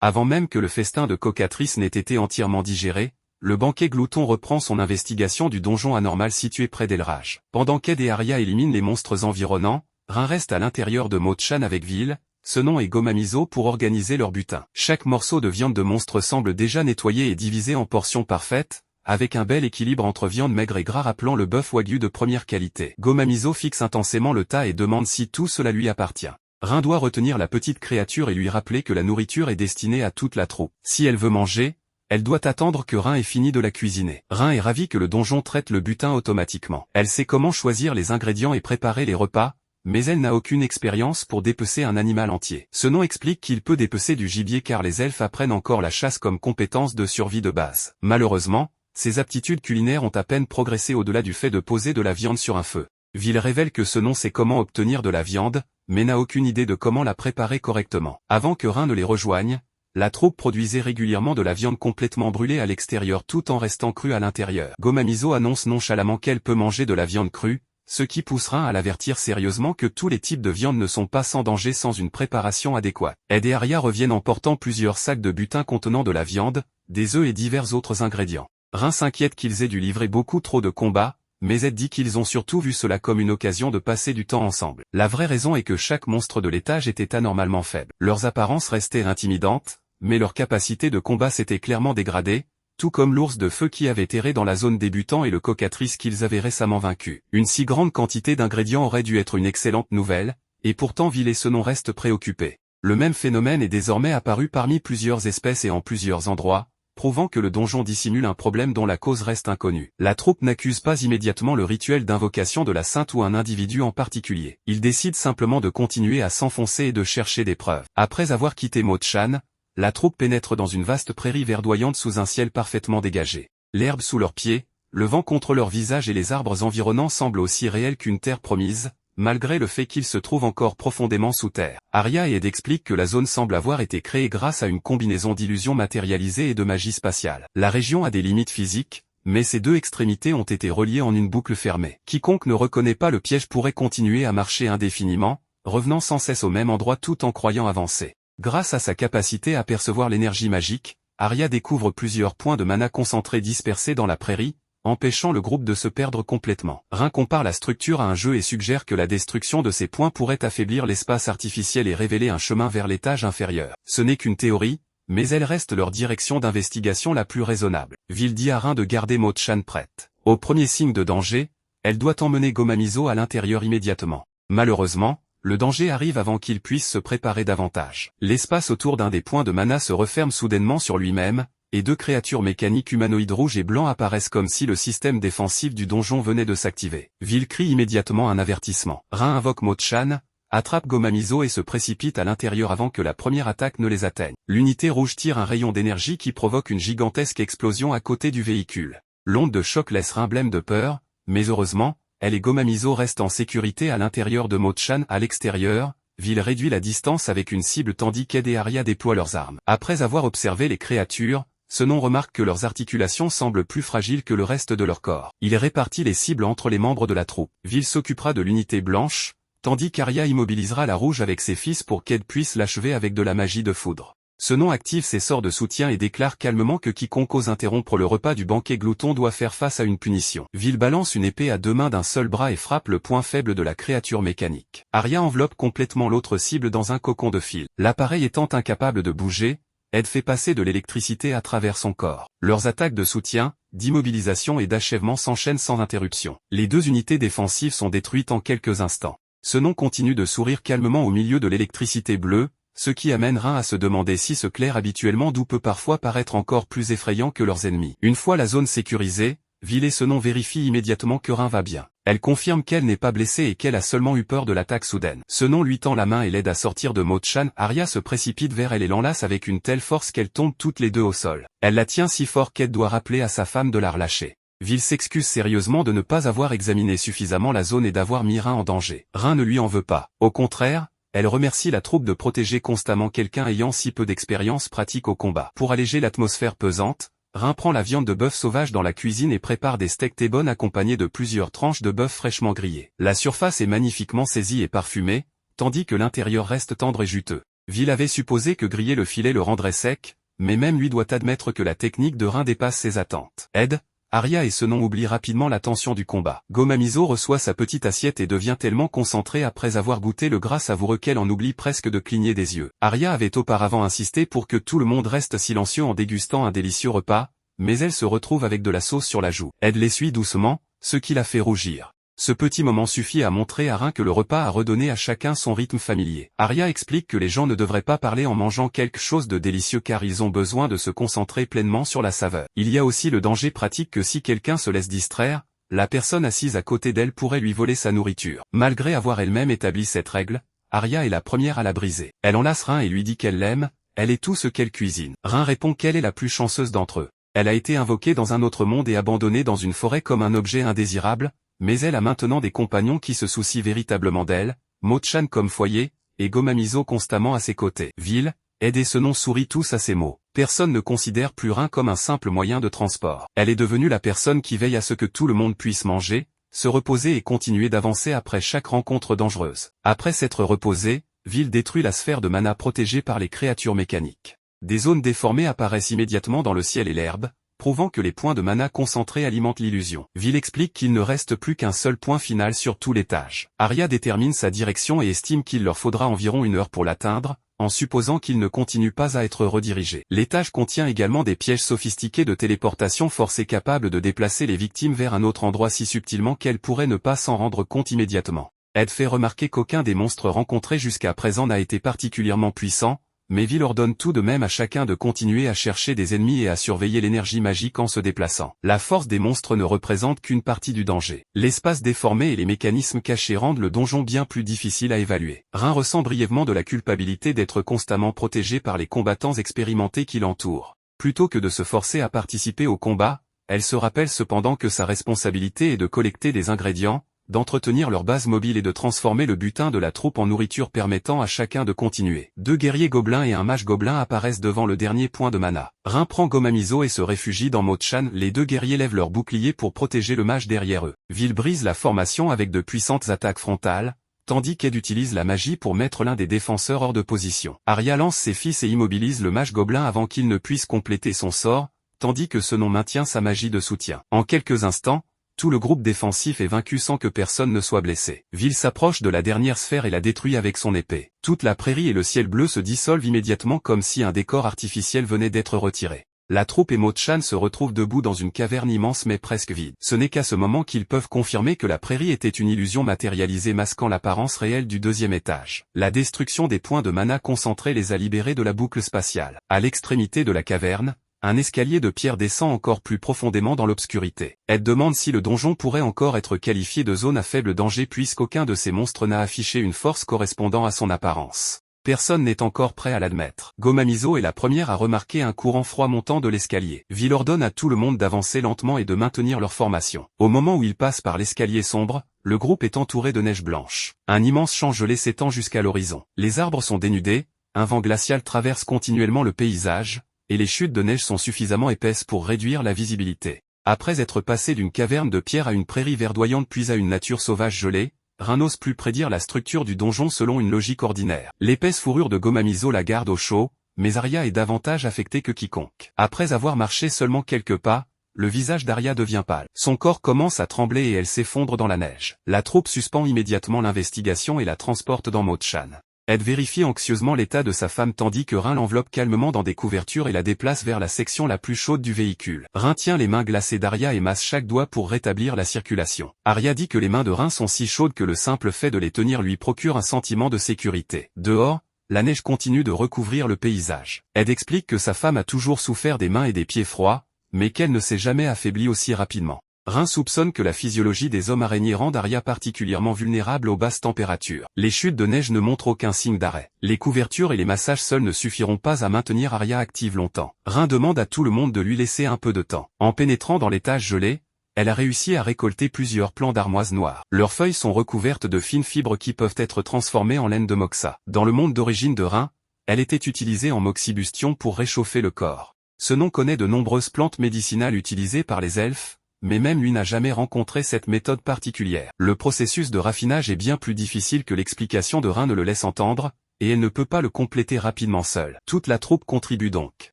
Avant même que le festin de cocatrice n'ait été entièrement digéré, le banquet glouton reprend son investigation du donjon anormal situé près d'Elrage. Pendant qu'Ed et Arya éliminent les monstres environnants, Rin reste à l'intérieur de Mo-chan avec Vil, Senon et Gomamizo pour organiser leur butin. Chaque morceau de viande de monstre semble déjà nettoyé et divisé en portions parfaites, avec un bel équilibre entre viande maigre et gras rappelant le bœuf wagyu de première qualité. Gomamizo fixe intensément le tas et demande si tout cela lui appartient. Rin doit retenir la petite créature et lui rappeler que la nourriture est destinée à toute la troupe. Si elle veut manger, elle doit attendre que Rin ait fini de la cuisiner. Rin est ravi que le donjon traite le butin automatiquement. Elle sait comment choisir les ingrédients et préparer les repas, mais elle n'a aucune expérience pour dépecer un animal entier. Senon explique qu'il peut dépecer du gibier car les elfes apprennent encore la chasse comme compétence de survie de base. Malheureusement, ses aptitudes culinaires ont à peine progressé au-delà du fait de poser de la viande sur un feu. Vil révèle que Senon sait comment obtenir de la viande, mais n'a aucune idée de comment la préparer correctement. Avant que Rin ne les rejoigne, la troupe produisait régulièrement de la viande complètement brûlée à l'extérieur tout en restant crue à l'intérieur. Gomamizo annonce nonchalamment qu'elle peut manger de la viande crue, ce qui pousse Rin à l'avertir sérieusement que tous les types de viande ne sont pas sans danger sans une préparation adéquate. Ed et Arya reviennent en portant plusieurs sacs de butin contenant de la viande, des œufs et divers autres ingrédients. Rin s'inquiète qu'ils aient dû livrer beaucoup trop de combats, mais Ed dit qu'ils ont surtout vu cela comme une occasion de passer du temps ensemble. La vraie raison est que chaque monstre de l'étage était anormalement faible. Leurs apparences restaient intimidantes, mais leur capacité de combat s'était clairement dégradée, tout comme l'ours de feu qui avait erré dans la zone débutant et le cocatrice qu'ils avaient récemment vaincu. Une si grande quantité d'ingrédients aurait dû être une excellente nouvelle, et pourtant Vil et Senon restent préoccupés. Le même phénomène est désormais apparu parmi plusieurs espèces et en plusieurs endroits, prouvant que le donjon dissimule un problème dont la cause reste inconnue. La troupe n'accuse pas immédiatement le rituel d'invocation de la sainte ou un individu en particulier. Ils décident simplement de continuer à s'enfoncer et de chercher des preuves. Après avoir quitté Mo-chan, la troupe pénètre dans une vaste prairie verdoyante sous un ciel parfaitement dégagé. L'herbe sous leurs pieds, le vent contre leurs visages et les arbres environnants semblent aussi réels qu'une terre promise, malgré le fait qu'ils se trouvent encore profondément sous terre. Arya et Ed expliquent que la zone semble avoir été créée grâce à une combinaison d'illusions matérialisées et de magie spatiale. La région a des limites physiques, mais ces deux extrémités ont été reliées en une boucle fermée. Quiconque ne reconnaît pas le piège pourrait continuer à marcher indéfiniment, revenant sans cesse au même endroit tout en croyant avancer. Grâce à sa capacité à percevoir l'énergie magique, Arya découvre plusieurs points de mana concentrés dispersés dans la prairie, empêchant le groupe de se perdre complètement. Rin compare la structure à un jeu et suggère que la destruction de ces points pourrait affaiblir l'espace artificiel et révéler un chemin vers l'étage inférieur. Ce n'est qu'une théorie, mais elle reste leur direction d'investigation la plus raisonnable. Vil dit à Rin de garder Mo-chan prête. Au premier signe de danger, elle doit emmener Gomamizo à l'intérieur immédiatement. Malheureusement, le danger arrive avant qu'il puisse se préparer davantage. L'espace autour d'un des points de mana se referme soudainement sur lui-même, et deux créatures mécaniques humanoïdes rouges et blancs apparaissent comme si le système défensif du donjon venait de s'activer. Vil crie immédiatement un avertissement. Rin invoque Mo-chan, attrape Gomamizo et se précipite à l'intérieur avant que la première attaque ne les atteigne. L'unité rouge tire un rayon d'énergie qui provoque une gigantesque explosion à côté du véhicule. L'onde de choc laisse Rin blême de peur, mais heureusement, elle et Gomamizo restent en sécurité à l'intérieur de Mo-chan. À l'extérieur, Vil réduit la distance avec une cible tandis qu'Ed et Arya déploient leurs armes. Après avoir observé les créatures, Senon remarque que leurs articulations semblent plus fragiles que le reste de leur corps. Il répartit les cibles entre les membres de la troupe. Vil s'occupera de l'unité blanche, tandis qu'Arya immobilisera la rouge avec ses fils pour qu'Ed puisse l'achever avec de la magie de foudre. Senon active ses sorts de soutien et déclare calmement que quiconque ose interrompre le repas du banquet glouton doit faire face à une punition. Vil balance une épée à deux mains d'un seul bras et frappe le point faible de la créature mécanique. Arya enveloppe complètement l'autre cible dans un cocon de fil. L'appareil étant incapable de bouger, Ed fait passer de l'électricité à travers son corps. Leurs attaques de soutien, d'immobilisation et d'achèvement s'enchaînent sans interruption. Les deux unités défensives sont détruites en quelques instants. Senon continue de sourire calmement au milieu de l'électricité bleue, ce qui amène Rin à se demander si ce clair habituellement doux peut parfois paraître encore plus effrayant que leurs ennemis. Une fois la zone sécurisée, Vil et Senon vérifie immédiatement que Rin va bien. Elle confirme qu'elle n'est pas blessée et qu'elle a seulement eu peur de l'attaque soudaine. Senon lui tend la main et l'aide à sortir de Mo-chan. Arya se précipite vers elle et l'enlace avec une telle force qu'elles tombent toutes les deux au sol. Elle la tient si fort qu'elle doit rappeler à sa femme de la relâcher. Vil s'excuse sérieusement de ne pas avoir examiné suffisamment la zone et d'avoir mis Rin en danger. Rin ne lui en veut pas. Au contraire, elle remercie la troupe de protéger constamment quelqu'un ayant si peu d'expérience pratique au combat. Pour alléger l'atmosphère pesante, Rin prend la viande de bœuf sauvage dans la cuisine et prépare des steaks T-bone accompagnés de plusieurs tranches de bœuf fraîchement grillées. La surface est magnifiquement saisie et parfumée, tandis que l'intérieur reste tendre et juteux. Vil avait supposé que griller le filet le rendrait sec, mais même lui doit admettre que la technique de Rin dépasse ses attentes. Ed, Arya et Senon oublient rapidement la tension du combat. Gomamizo reçoit sa petite assiette et devient tellement concentré après avoir goûté le gras savoureux qu'elle en oublie presque de cligner des yeux. Arya avait auparavant insisté pour que tout le monde reste silencieux en dégustant un délicieux repas, mais elle se retrouve avec de la sauce sur la joue. Ed l'essuie doucement, ce qui la fait rougir. Ce petit moment suffit à montrer à Rin que le repas a redonné à chacun son rythme familier. Arya explique que les gens ne devraient pas parler en mangeant quelque chose de délicieux car ils ont besoin de se concentrer pleinement sur la saveur. Il y a aussi le danger pratique que si quelqu'un se laisse distraire, la personne assise à côté d'elle pourrait lui voler sa nourriture. Malgré avoir elle-même établi cette règle, Arya est la première à la briser. Elle enlace Rin et lui dit qu'elle l'aime, elle est tout ce qu'elle cuisine. Rin répond qu'elle est la plus chanceuse d'entre eux. Elle a été invoquée dans un autre monde et abandonnée dans une forêt comme un objet indésirable, mais elle a maintenant des compagnons qui se soucient véritablement d'elle, Mo-chan comme foyer, et Gomamizo constamment à ses côtés. Vil, Ed et Senon sourient tous à ces mots. Personne ne considère plus Rin comme un simple moyen de transport. Elle est devenue la personne qui veille à ce que tout le monde puisse manger, se reposer et continuer d'avancer après chaque rencontre dangereuse. Après s'être reposée, Vil détruit la sphère de mana protégée par les créatures mécaniques. Des zones déformées apparaissent immédiatement dans le ciel et l'herbe, prouvant que les points de mana concentrés alimentent l'illusion. Vil explique qu'il ne reste plus qu'un seul point final sur tout l'étage. Arya détermine sa direction et estime qu'il leur faudra environ 1 heure pour l'atteindre, en supposant qu'il ne continue pas à être redirigé. L'étage contient également des pièges sophistiqués de téléportation forcés capables de déplacer les victimes vers un autre endroit si subtilement qu'elles pourraient ne pas s'en rendre compte immédiatement. Ed fait remarquer qu'aucun des monstres rencontrés jusqu'à présent n'a été particulièrement puissant, mais Vil ordonne tout de même à chacun de continuer à chercher des ennemis et à surveiller l'énergie magique en se déplaçant. La force des monstres ne représente qu'une partie du danger. L'espace déformé et les mécanismes cachés rendent le donjon bien plus difficile à évaluer. Rin ressent brièvement de la culpabilité d'être constamment protégé par les combattants expérimentés qui l'entourent. Plutôt que de se forcer à participer au combat, elle se rappelle cependant que sa responsabilité est de collecter des ingrédients, d'entretenir leur base mobile et de transformer le butin de la troupe en nourriture permettant à chacun de continuer. 2 guerriers gobelins et un mage gobelin apparaissent devant le dernier point de mana. Rin prend Gomamizo et se réfugie dans Mo-chan. Les 2 guerriers lèvent leurs boucliers pour protéger le mage derrière eux. Vil brise la formation avec de puissantes attaques frontales, tandis qu'Ed utilise la magie pour mettre l'un des défenseurs hors de position. Arya lance ses fils et immobilise le mage gobelin avant qu'il ne puisse compléter son sort, tandis que Senon maintient sa magie de soutien. En quelques instants, tout le groupe défensif est vaincu sans que personne ne soit blessé. Vil s'approche de la dernière sphère et la détruit avec son épée. Toute la prairie et le ciel bleu se dissolvent immédiatement comme si un décor artificiel venait d'être retiré. La troupe et Mo-chan se retrouvent debout dans une caverne immense mais presque vide. Ce n'est qu'à ce moment qu'ils peuvent confirmer que la prairie était une illusion matérialisée masquant l'apparence réelle du 2e étage. La destruction des points de mana concentrés les a libérés de la boucle spatiale. À l'extrémité de la caverne, un escalier de pierre descend encore plus profondément dans l'obscurité. Ed demande si le donjon pourrait encore être qualifié de zone à faible danger puisqu'aucun de ces monstres n'a affiché une force correspondant à son apparence. Personne n'est encore prêt à l'admettre. Gomamizo est la première à remarquer un courant froid montant de l'escalier. Vil ordonne à tout le monde d'avancer lentement et de maintenir leur formation. Au moment où ils passent par l'escalier sombre, le groupe est entouré de neige blanche. Un immense champ gelé s'étend jusqu'à l'horizon. Les arbres sont dénudés, un vent glacial traverse continuellement le paysage, et les chutes de neige sont suffisamment épaisses pour réduire la visibilité. Après être passé d'une caverne de pierre à une prairie verdoyante puis à une nature sauvage gelée, Rin n'ose plus prédire la structure du donjon selon une logique ordinaire. L'épaisse fourrure de Gomamizo la garde au chaud, mais Arya est davantage affectée que quiconque. Après avoir marché seulement quelques pas, le visage d'Arya devient pâle. Son corps commence à trembler et elle s'effondre dans la neige. La troupe suspend immédiatement l'investigation et la transporte dans Mo-chan. Ed vérifie anxieusement l'état de sa femme tandis que Rin l'enveloppe calmement dans des couvertures et la déplace vers la section la plus chaude du véhicule. Rin tient les mains glacées d'Arya et masse chaque doigt pour rétablir la circulation. Arya dit que les mains de Rin sont si chaudes que le simple fait de les tenir lui procure un sentiment de sécurité. Dehors, la neige continue de recouvrir le paysage. Ed explique que sa femme a toujours souffert des mains et des pieds froids, mais qu'elle ne s'est jamais affaiblie aussi rapidement. Rin soupçonne que la physiologie des hommes araignées rend Arya particulièrement vulnérable aux basses températures. Les chutes de neige ne montrent aucun signe d'arrêt. Les couvertures et les massages seuls ne suffiront pas à maintenir Arya active longtemps. Rin demande à tout le monde de lui laisser un peu de temps. En pénétrant dans l'étage gelé, elle a réussi à récolter plusieurs plants d'armoise noire. Leurs feuilles sont recouvertes de fines fibres qui peuvent être transformées en laine de moxa. Dans le monde d'origine de Rin, elle était utilisée en moxibustion pour réchauffer le corps. Ce nom connaît de nombreuses plantes médicinales utilisées par les elfes, mais même lui n'a jamais rencontré cette méthode particulière. Le processus de raffinage est bien plus difficile que l'explication de Rin ne le laisse entendre, et elle ne peut pas le compléter rapidement seule. Toute la troupe contribue donc.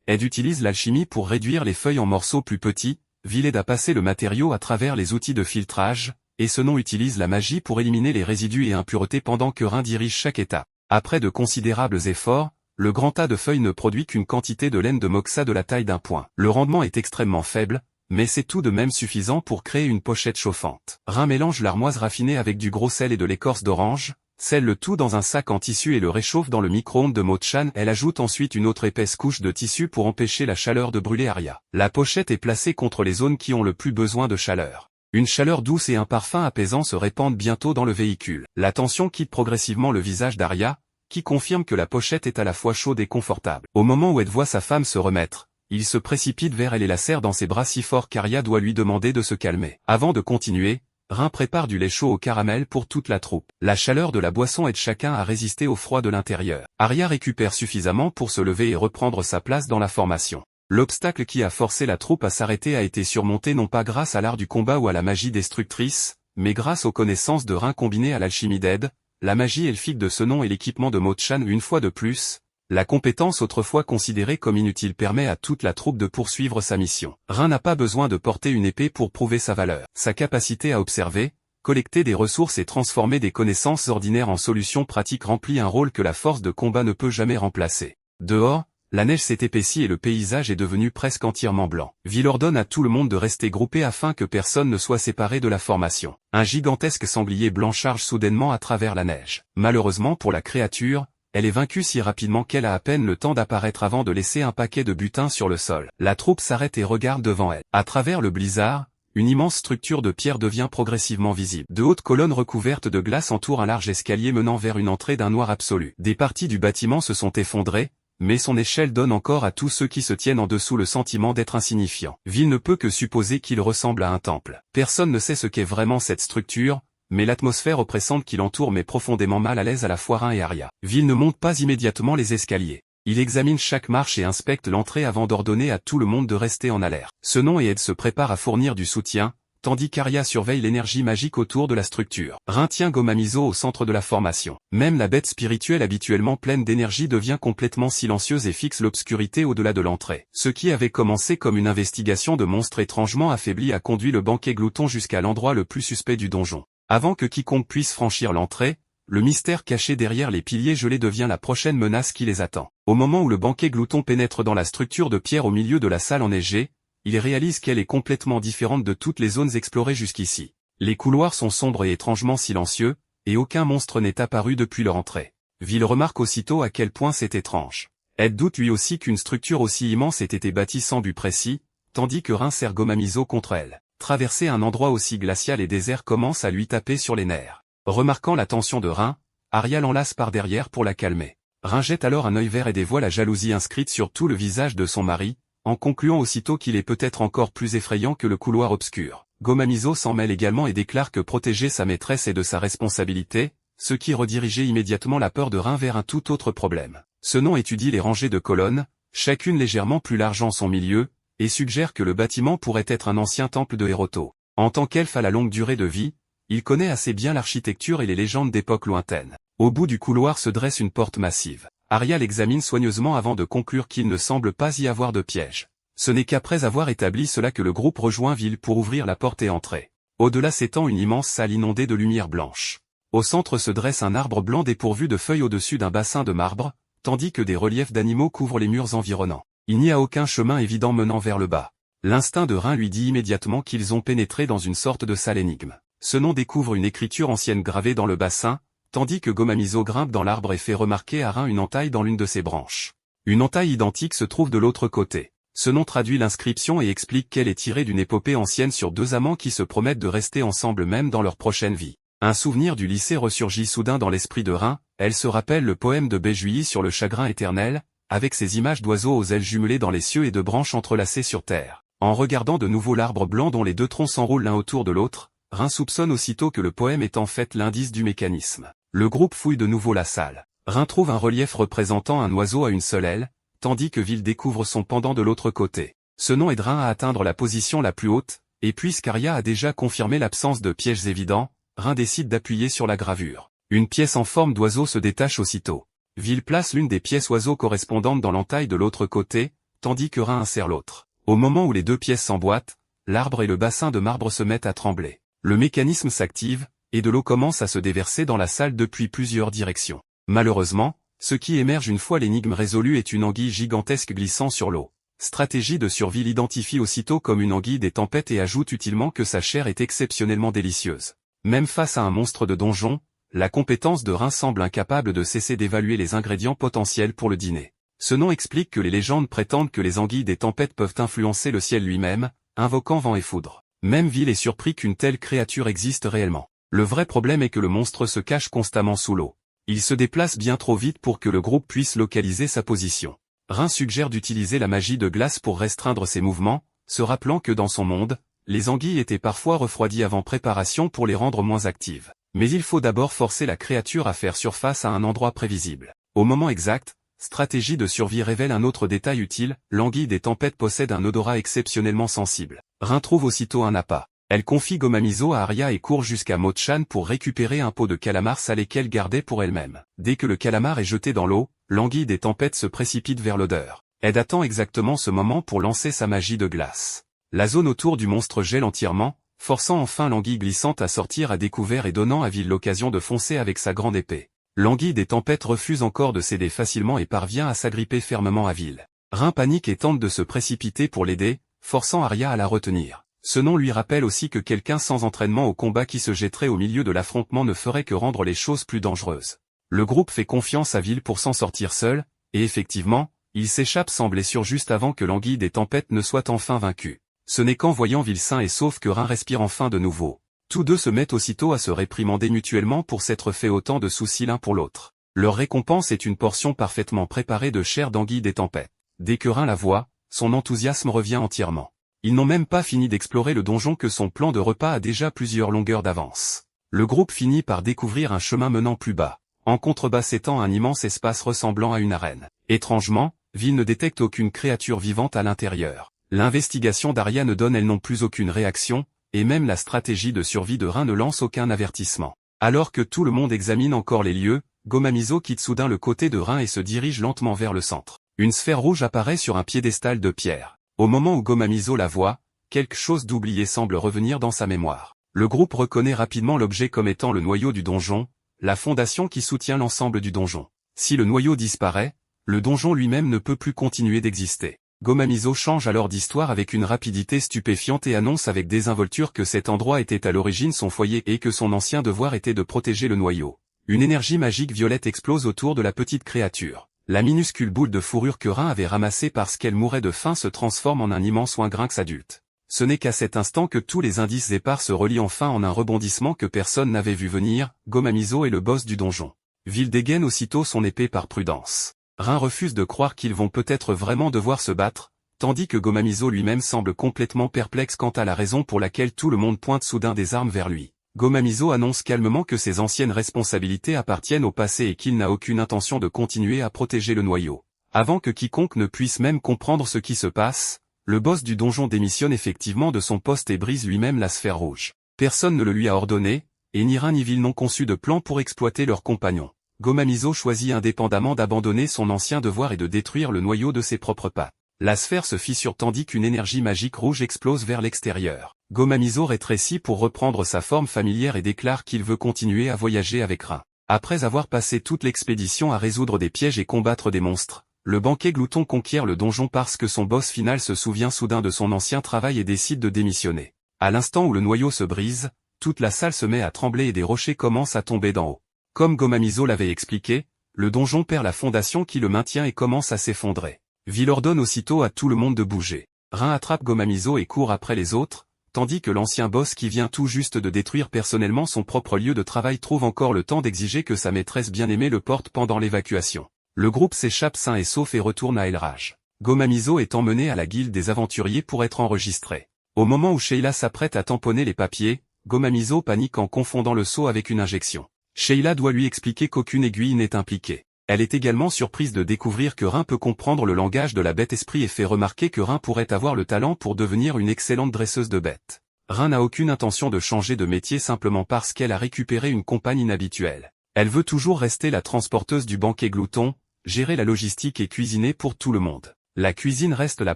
Ed utilise l'alchimie pour réduire les feuilles en morceaux plus petits, Viled a passé le matériau à travers les outils de filtrage, et Senon utilise la magie pour éliminer les résidus et impuretés pendant que Rin dirige chaque étape. Après de considérables efforts, le grand tas de feuilles ne produit qu'une quantité de laine de moxa de la taille d'un poing. Le rendement est extrêmement faible, mais c'est tout de même suffisant pour créer une pochette chauffante. Rin mélange l'armoise raffinée avec du gros sel et de l'écorce d'orange, scelle le tout dans un sac en tissu et le réchauffe dans le micro-ondes de Mo-chan. Elle ajoute ensuite une autre épaisse couche de tissu pour empêcher la chaleur de brûler Arya. La pochette est placée contre les zones qui ont le plus besoin de chaleur. Une chaleur douce et un parfum apaisant se répandent bientôt dans le véhicule. La tension quitte progressivement le visage d'Arya, qui confirme que la pochette est à la fois chaude et confortable. Au moment où Ed voit sa femme se remettre, il se précipite vers elle et la serre dans ses bras si fort qu'Arya doit lui demander de se calmer. Avant de continuer, Rin prépare du lait chaud au caramel pour toute la troupe. La chaleur de la boisson aide chacun à résister au froid de l'intérieur. Arya récupère suffisamment pour se lever et reprendre sa place dans la formation. L'obstacle qui a forcé la troupe à s'arrêter a été surmonté non pas grâce à l'art du combat ou à la magie destructrice, mais grâce aux connaissances de Rin combinées à l'alchimie d'Ed, la magie elfique de Senon et l'équipement de Mo-chan. Une fois de plus, la compétence autrefois considérée comme inutile permet à toute la troupe de poursuivre sa mission. Rin n'a pas besoin de porter une épée pour prouver sa valeur. Sa capacité à observer, collecter des ressources et transformer des connaissances ordinaires en solutions pratiques remplit un rôle que la force de combat ne peut jamais remplacer. Dehors, la neige s'est épaissie et le paysage est devenu presque entièrement blanc. Vil ordonne à tout le monde de rester groupé afin que personne ne soit séparé de la formation. Un gigantesque sanglier blanc charge soudainement à travers la neige. Malheureusement pour la créature, elle est vaincue si rapidement qu'elle a à peine le temps d'apparaître avant de laisser un paquet de butin sur le sol. La troupe s'arrête et regarde devant elle. À travers le blizzard, une immense structure de pierre devient progressivement visible. De hautes colonnes recouvertes de glace entourent un large escalier menant vers une entrée d'un noir absolu. Des parties du bâtiment se sont effondrées, mais son échelle donne encore à tous ceux qui se tiennent en dessous le sentiment d'être insignifiants. Vil ne peut que supposer qu'il ressemble à un temple. Personne ne sait ce qu'est vraiment cette structure, mais l'atmosphère oppressante qui l'entoure met profondément mal à l'aise à la fois Rin et Arya. Vil ne monte pas immédiatement les escaliers. Il examine chaque marche et inspecte l'entrée avant d'ordonner à tout le monde de rester en alerte. Senon et Ed se préparent à fournir du soutien, tandis qu'Arya surveille l'énergie magique autour de la structure. Rin tient Gomamizo au centre de la formation. Même la bête spirituelle habituellement pleine d'énergie devient complètement silencieuse et fixe l'obscurité au-delà de l'entrée. Ce qui avait commencé comme une investigation de monstres étrangement affaiblis a conduit le banquet glouton jusqu'à l'endroit le plus suspect du donjon. Avant que quiconque puisse franchir l'entrée, le mystère caché derrière les piliers gelés devient la prochaine menace qui les attend. Au moment où le banquet glouton pénètre dans la structure de pierre au milieu de la salle enneigée, il réalise qu'elle est complètement différente de toutes les zones explorées jusqu'ici. Les couloirs sont sombres et étrangement silencieux, et aucun monstre n'est apparu depuis leur entrée. Vil remarque aussitôt à quel point c'est étrange. Ed doute lui aussi qu'une structure aussi immense ait été bâtie sans but précis, tandis que Rin serre Gomamizo contre elle. Traverser un endroit aussi glacial et désert commence à lui taper sur les nerfs. Remarquant la tension de Rin, Arya l'enlace par derrière pour la calmer. Rin jette alors un œil vert et dévoile la jalousie inscrite sur tout le visage de son mari, en concluant aussitôt qu'il est peut-être encore plus effrayant que le couloir obscur. Gomamizo s'en mêle également et déclare que protéger sa maîtresse est de sa responsabilité, ce qui redirigeait immédiatement la peur de Rin vers un tout autre problème. Senon étudie les rangées de colonnes, chacune légèrement plus large en son milieu, et suggère que le bâtiment pourrait être un ancien temple de Héroto. En tant qu'elfe à la longue durée de vie, il connaît assez bien l'architecture et les légendes d'époques lointaines. Au bout du couloir se dresse une porte massive. Arya l'examine soigneusement avant de conclure qu'il ne semble pas y avoir de piège. Ce n'est qu'après avoir établi cela que le groupe rejoint Vil pour ouvrir la porte et entrer. Au-delà s'étend une immense salle inondée de lumière blanche. Au centre se dresse un arbre blanc dépourvu de feuilles au-dessus d'un bassin de marbre, tandis que des reliefs d'animaux couvrent les murs environnants. Il n'y a aucun chemin évident menant vers le bas. L'instinct de Rin lui dit immédiatement qu'ils ont pénétré dans une sorte de salle énigme. Senon découvre une écriture ancienne gravée dans le bassin, tandis que Gomamizo grimpe dans l'arbre et fait remarquer à Rin une entaille dans l'une de ses branches. Une entaille identique se trouve de l'autre côté. Senon traduit l'inscription et explique qu'elle est tirée d'une épopée ancienne sur deux amants qui se promettent de rester ensemble même dans leur prochaine vie. Un souvenir du lycée ressurgit soudain dans l'esprit de Rin, elle se rappelle le poème de Béjuilly sur le chagrin éternel, avec ses images d'oiseaux aux ailes jumelées dans les cieux et de branches entrelacées sur terre. En regardant de nouveau l'arbre blanc dont les deux troncs s'enroulent l'un autour de l'autre, Rin soupçonne aussitôt que le poème est en fait l'indice du mécanisme. Le groupe fouille de nouveau la salle. Rin trouve un relief représentant un oiseau à une seule aile, tandis que Vil découvre son pendant de l'autre côté. Ce nom aide Rin à atteindre la position la plus haute, et puisqu'Arya a déjà confirmé l'absence de pièges évidents, Rin décide d'appuyer sur la gravure. Une pièce en forme d'oiseau se détache aussitôt. Vil place l'une des pièces oiseaux correspondantes dans l'entaille de l'autre côté, tandis que Rin insère l'autre. Au moment où les deux pièces s'emboîtent, l'arbre et le bassin de marbre se mettent à trembler. Le mécanisme s'active, et de l'eau commence à se déverser dans la salle depuis plusieurs directions. Malheureusement, ce qui émerge une fois l'énigme résolue est une anguille gigantesque glissant sur l'eau. Stratégie de survie l'identifie aussitôt comme une anguille des tempêtes et ajoute utilement que sa chair est exceptionnellement délicieuse. Même face à un monstre de donjon, la compétence de Rin semble incapable de cesser d'évaluer les ingrédients potentiels pour le dîner. Ce nom explique que les légendes prétendent que les anguilles des tempêtes peuvent influencer le ciel lui-même, invoquant vent et foudre. Même Vil est surpris qu'une telle créature existe réellement. Le vrai problème est que le monstre se cache constamment sous l'eau. Il se déplace bien trop vite pour que le groupe puisse localiser sa position. Rin suggère d'utiliser la magie de glace pour restreindre ses mouvements, se rappelant que dans son monde, les anguilles étaient parfois refroidies avant préparation pour les rendre moins actives. Mais il faut d'abord forcer la créature à faire surface à un endroit prévisible. Au moment exact, stratégie de survie révèle un autre détail utile, l'anguille des tempêtes possède un odorat exceptionnellement sensible. Rin trouve aussitôt un appât. Elle confie Gomamizo à Arya et court jusqu'à Motchan pour récupérer un pot de calamar salé qu'elle gardait pour elle-même. Dès que le calamar est jeté dans l'eau, l'anguille des tempêtes se précipite vers l'odeur. Elle attend exactement ce moment pour lancer sa magie de glace. La zone autour du monstre gèle entièrement, forçant enfin l'anguille glissante à sortir à découvert et donnant à Vil l'occasion de foncer avec sa grande épée. L'anguille des tempêtes refuse encore de céder facilement et parvient à s'agripper fermement à Vil. Rin panique et tente de se précipiter pour l'aider, forçant Arya à la retenir. Ce nom lui rappelle aussi que quelqu'un sans entraînement au combat qui se jetterait au milieu de l'affrontement ne ferait que rendre les choses plus dangereuses. Le groupe fait confiance à Vil pour s'en sortir seul, et effectivement, il s'échappe sans blessure juste avant que l'anguille des tempêtes ne soit enfin vaincue. Ce n'est qu'en voyant Vil sain et sauf que Rin respire enfin de nouveau. Tous deux se mettent aussitôt à se réprimander mutuellement pour s'être fait autant de soucis l'un pour l'autre. Leur récompense est une portion parfaitement préparée de chair d'anguille des tempêtes. Dès que Rin la voit, son enthousiasme revient entièrement. Ils n'ont même pas fini d'explorer le donjon que son plan de repas a déjà plusieurs longueurs d'avance. Le groupe finit par découvrir un chemin menant plus bas. En contrebas s'étend un immense espace ressemblant à une arène. Étrangement, Vil ne détecte aucune créature vivante à l'intérieur. L'investigation d'Arya ne donne elle non plus aucune réaction, et même la stratégie de survie de Rin ne lance aucun avertissement. Alors que tout le monde examine encore les lieux, Gomamizo quitte soudain le côté de Rin et se dirige lentement vers le centre. Une sphère rouge apparaît sur un piédestal de pierre. Au moment où Gomamizo la voit, quelque chose d'oublié semble revenir dans sa mémoire. Le groupe reconnaît rapidement l'objet comme étant le noyau du donjon, la fondation qui soutient l'ensemble du donjon. Si le noyau disparaît, le donjon lui-même ne peut plus continuer d'exister. Gomamizo change alors d'histoire avec une rapidité stupéfiante et annonce avec désinvolture que cet endroit était à l'origine son foyer et que son ancien devoir était de protéger le noyau. Une énergie magique violette explose autour de la petite créature. La minuscule boule de fourrure que Rin avait ramassée parce qu'elle mourait de faim se transforme en un immense Wingrynx adulte. Ce n'est qu'à cet instant que tous les indices épars se relient enfin en un rebondissement que personne n'avait vu venir, Gomamizo est le boss du donjon. Vil dégaine aussitôt son épée par prudence. Rin refuse de croire qu'ils vont peut-être vraiment devoir se battre, tandis que Gomamizo lui-même semble complètement perplexe quant à la raison pour laquelle tout le monde pointe soudain des armes vers lui. Gomamizo annonce calmement que ses anciennes responsabilités appartiennent au passé et qu'il n'a aucune intention de continuer à protéger le noyau. Avant que quiconque ne puisse même comprendre ce qui se passe, le boss du donjon démissionne effectivement de son poste et brise lui-même la sphère rouge. Personne ne le lui a ordonné, et ni Rin ni Vil n'ont conçu de plan pour exploiter leurs compagnons. Gomamizo choisit indépendamment d'abandonner son ancien devoir et de détruire le noyau de ses propres pas. La sphère se fissure tandis qu'une énergie magique rouge explose vers l'extérieur. Gomamizo rétrécit pour reprendre sa forme familière et déclare qu'il veut continuer à voyager avec Rin. Après avoir passé toute l'expédition à résoudre des pièges et combattre des monstres, le banquet glouton conquiert le donjon parce que son boss final se souvient soudain de son ancien travail et décide de démissionner. À l'instant où le noyau se brise, toute la salle se met à trembler et des rochers commencent à tomber d'en haut. Comme Gomamizo l'avait expliqué, le donjon perd la fondation qui le maintient et commence à s'effondrer. Vil ordonne aussitôt à tout le monde de bouger. Rin attrape Gomamizo et court après les autres, tandis que l'ancien boss qui vient tout juste de détruire personnellement son propre lieu de travail trouve encore le temps d'exiger que sa maîtresse bien-aimée le porte pendant l'évacuation. Le groupe s'échappe sain et sauf et retourne à Elraj. Gomamizo est emmené à la guilde des aventuriers pour être enregistré. Au moment où Sheila s'apprête à tamponner les papiers, Gomamizo panique en confondant le seau avec une injection. Sheila doit lui expliquer qu'aucune aiguille n'est impliquée. Elle est également surprise de découvrir que Rin peut comprendre le langage de la bête-esprit et fait remarquer que Rin pourrait avoir le talent pour devenir une excellente dresseuse de bêtes. Rin n'a aucune intention de changer de métier simplement parce qu'elle a récupéré une compagne inhabituelle. Elle veut toujours rester la transporteuse du banquet glouton, gérer la logistique et cuisiner pour tout le monde. La cuisine reste la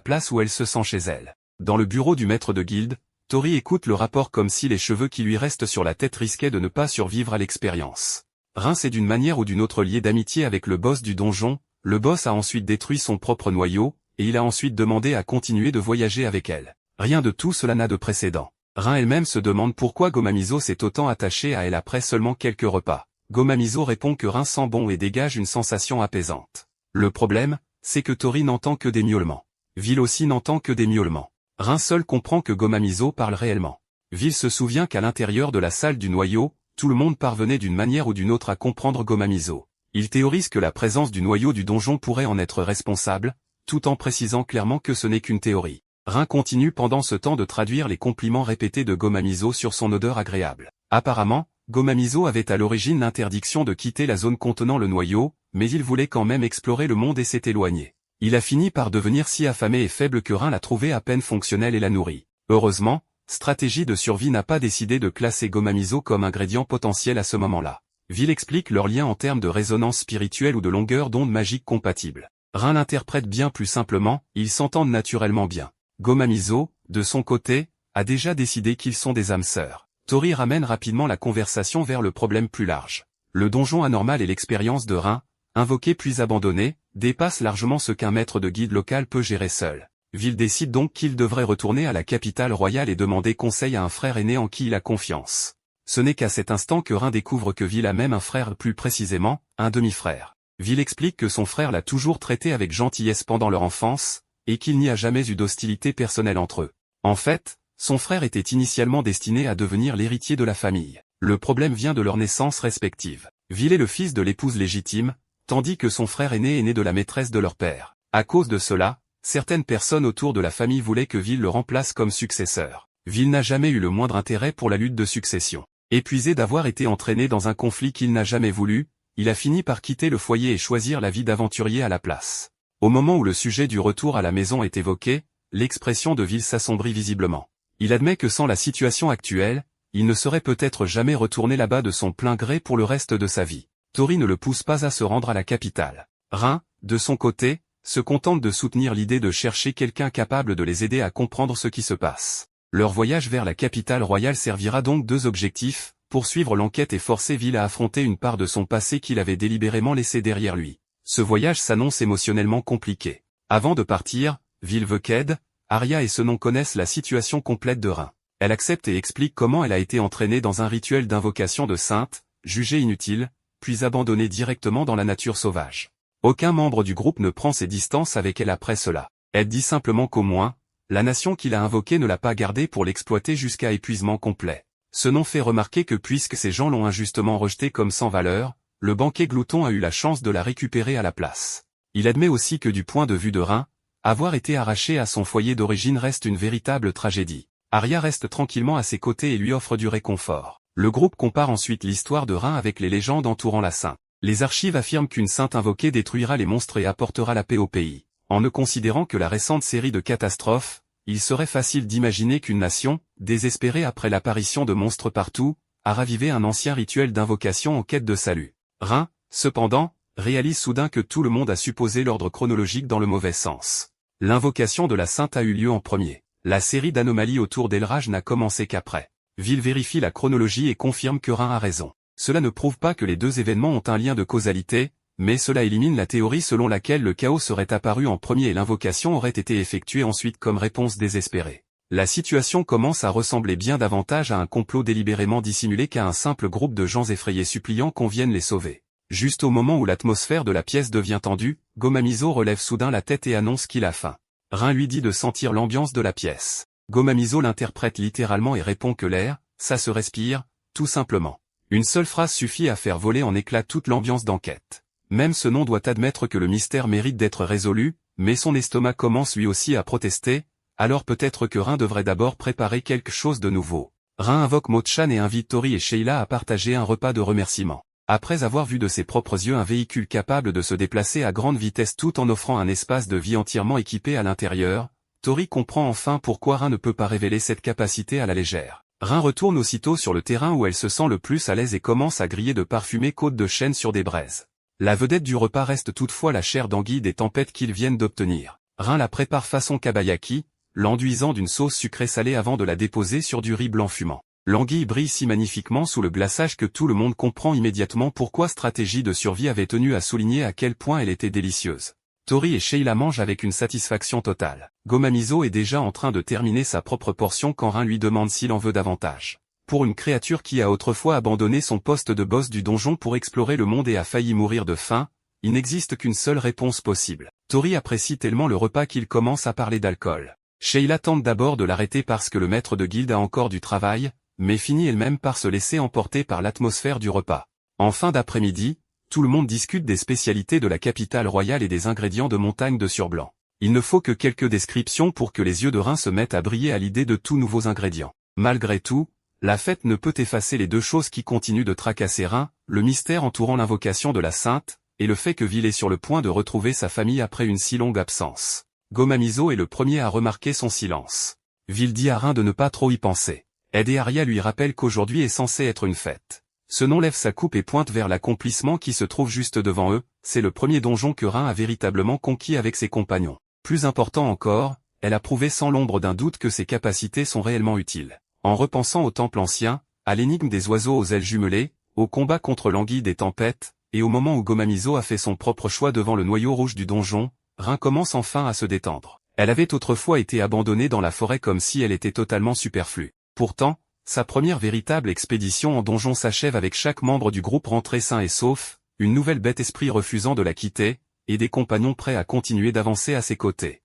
place où elle se sent chez elle. Dans le bureau du maître de guilde, Tori écoute le rapport comme si les cheveux qui lui restent sur la tête risquaient de ne pas survivre à l'expérience. Rin s'est d'une manière ou d'une autre lié d'amitié avec le boss du donjon, le boss a ensuite détruit son propre noyau, et il a ensuite demandé à continuer de voyager avec elle. Rien de tout cela n'a de précédent. Rin elle-même se demande pourquoi Gomamizo s'est autant attaché à elle après seulement quelques repas. Gomamizo répond que Rin sent bon et dégage une sensation apaisante. Le problème, c'est que Tori n'entend que des miaulements. Vil aussi n'entend que des miaulements. Rin seul comprend que Gomamizo parle réellement. Vil se souvient qu'à l'intérieur de la salle du noyau, tout le monde parvenait d'une manière ou d'une autre à comprendre Gomamizo. Il théorise que la présence du noyau du donjon pourrait en être responsable, tout en précisant clairement que ce n'est qu'une théorie. Rin continue pendant ce temps de traduire les compliments répétés de Gomamizo sur son odeur agréable. Apparemment, Gomamizo avait à l'origine l'interdiction de quitter la zone contenant le noyau, mais il voulait quand même explorer le monde et s'est éloigné. Il a fini par devenir si affamé et faible que Rin l'a trouvé à peine fonctionnel et l'a nourri. Heureusement, Stratégie de survie n'a pas décidé de classer Gomamizo comme ingrédient potentiel à ce moment-là. Vil explique leur lien en termes de résonance spirituelle ou de longueur d'onde magique compatible. Rin l'interprète bien plus simplement, ils s'entendent naturellement bien. Gomamizo, de son côté, a déjà décidé qu'ils sont des âmes sœurs. Tori ramène rapidement la conversation vers le problème plus large. Le donjon anormal et l'expérience de Rin, invoqué puis abandonné, dépassent largement ce qu'un maître de guide local peut gérer seul. Vil décide donc qu'il devrait retourner à la capitale royale et demander conseil à un frère aîné en qui il a confiance. Ce n'est qu'à cet instant que Rin découvre que Vil a même un frère, plus précisément, un demi-frère. Vil explique que son frère l'a toujours traité avec gentillesse pendant leur enfance, et qu'il n'y a jamais eu d'hostilité personnelle entre eux. En fait, son frère était initialement destiné à devenir l'héritier de la famille. Le problème vient de leur naissance respective. Vil est le fils de l'épouse légitime, tandis que son frère aîné est né de la maîtresse de leur père. À cause de cela, certaines personnes autour de la famille voulaient que Vil le remplace comme successeur. Vil n'a jamais eu le moindre intérêt pour la lutte de succession. Épuisé d'avoir été entraîné dans un conflit qu'il n'a jamais voulu, il a fini par quitter le foyer et choisir la vie d'aventurier à la place. Au moment où le sujet du retour à la maison est évoqué, l'expression de Vil s'assombrit visiblement. Il admet que sans la situation actuelle, il ne serait peut-être jamais retourné là-bas de son plein gré pour le reste de sa vie. Tori ne le pousse pas à se rendre à la capitale. Rin, de son côté, se contente de soutenir l'idée de chercher quelqu'un capable de les aider à comprendre ce qui se passe. Leur voyage vers la capitale royale servira donc deux objectifs, poursuivre l'enquête et forcer Vil à affronter une part de son passé qu'il avait délibérément laissé derrière lui. Ce voyage s'annonce émotionnellement compliqué. Avant de partir, Vil veut qu'Ed, Arya et Senon connaissent la situation complète de Rin. Elle accepte et explique comment elle a été entraînée dans un rituel d'invocation de sainte, jugée inutile, puis abandonnée directement dans la nature sauvage. Aucun membre du groupe ne prend ses distances avec elle après cela. Elle dit simplement qu'au moins, la nation qu'il a invoquée ne l'a pas gardée pour l'exploiter jusqu'à épuisement complet. Senon fait remarquer que puisque ces gens l'ont injustement rejetée comme sans valeur, le banquet glouton a eu la chance de la récupérer à la place. Il admet aussi que du point de vue de Rin, avoir été arraché à son foyer d'origine reste une véritable tragédie. Arya reste tranquillement à ses côtés et lui offre du réconfort. Le groupe compare ensuite l'histoire de Rin avec les légendes entourant la sainte. Les archives affirment qu'une sainte invoquée détruira les monstres et apportera la paix au pays. En ne considérant que la récente série de catastrophes, il serait facile d'imaginer qu'une nation, désespérée après l'apparition de monstres partout, a ravivé un ancien rituel d'invocation en quête de salut. Rin, cependant, réalise soudain que tout le monde a supposé l'ordre chronologique dans le mauvais sens. L'invocation de la sainte a eu lieu en premier. La série d'anomalies autour d'Elraj n'a commencé qu'après. Vil vérifie la chronologie et confirme que Rin a raison. Cela ne prouve pas que les deux événements ont un lien de causalité, mais cela élimine la théorie selon laquelle le chaos serait apparu en premier et l'invocation aurait été effectuée ensuite comme réponse désespérée. La situation commence à ressembler bien davantage à un complot délibérément dissimulé qu'à un simple groupe de gens effrayés suppliant qu'on vienne les sauver. Juste au moment où l'atmosphère de la pièce devient tendue, Gomamizo relève soudain la tête et annonce qu'il a faim. Rin lui dit de sentir l'ambiance de la pièce. Gomamizo l'interprète littéralement et répond que l'air, ça se respire, tout simplement. Une seule phrase suffit à faire voler en éclats toute l'ambiance d'enquête. Même Senon doit admettre que le mystère mérite d'être résolu, mais son estomac commence lui aussi à protester, alors peut-être que Rin devrait d'abord préparer quelque chose de nouveau. Rin invoque Motchan et invite Tori et Sheila à partager un repas de remerciement. Après avoir vu de ses propres yeux un véhicule capable de se déplacer à grande vitesse tout en offrant un espace de vie entièrement équipé à l'intérieur, Tori comprend enfin pourquoi Rin ne peut pas révéler cette capacité à la légère. Rin retourne aussitôt sur le terrain où elle se sent le plus à l'aise et commence à griller de parfumées côtes de chêne sur des braises. La vedette du repas reste toutefois la chair d'anguille des tempêtes qu'ils viennent d'obtenir. Rin la prépare façon kabayaki, l'enduisant d'une sauce sucrée salée avant de la déposer sur du riz blanc fumant. L'anguille brille si magnifiquement sous le glaçage que tout le monde comprend immédiatement pourquoi Stratégie de survie avait tenu à souligner à quel point elle était délicieuse. Tori et Sheila mangent avec une satisfaction totale. Gomamizo est déjà en train de terminer sa propre portion quand Rin lui demande s'il en veut davantage. Pour une créature qui a autrefois abandonné son poste de boss du donjon pour explorer le monde et a failli mourir de faim, il n'existe qu'une seule réponse possible. Tori apprécie tellement le repas qu'il commence à parler d'alcool. Sheila tente d'abord de l'arrêter parce que le maître de guilde a encore du travail, mais finit elle-même par se laisser emporter par l'atmosphère du repas. En fin d'après-midi, tout le monde discute des spécialités de la capitale royale et des ingrédients de montagne de Surblanc. Il ne faut que quelques descriptions pour que les yeux de Rin se mettent à briller à l'idée de tous nouveaux ingrédients. Malgré tout, la fête ne peut effacer les deux choses qui continuent de tracasser Rin, le mystère entourant l'invocation de la sainte, et le fait que Vil est sur le point de retrouver sa famille après une si longue absence. Gomamizo est le premier à remarquer son silence. Vil dit à Rin de ne pas trop y penser. Ed et Arya lui rappellent qu'aujourd'hui est censé être une fête. Ce nom lève sa coupe et pointe vers l'accomplissement qui se trouve juste devant eux, c'est le premier donjon que Rin a véritablement conquis avec ses compagnons. Plus important encore, elle a prouvé sans l'ombre d'un doute que ses capacités sont réellement utiles. En repensant au temple ancien, à l'énigme des oiseaux aux ailes jumelées, au combat contre l'anguille des tempêtes, et au moment où Gomamizo a fait son propre choix devant le noyau rouge du donjon, Rin commence enfin à se détendre. Elle avait autrefois été abandonnée dans la forêt comme si elle était totalement superflue. Pourtant, sa première véritable expédition en donjon s'achève avec chaque membre du groupe rentré sain et sauf, une nouvelle bête esprit refusant de la quitter, et des compagnons prêts à continuer d'avancer à ses côtés.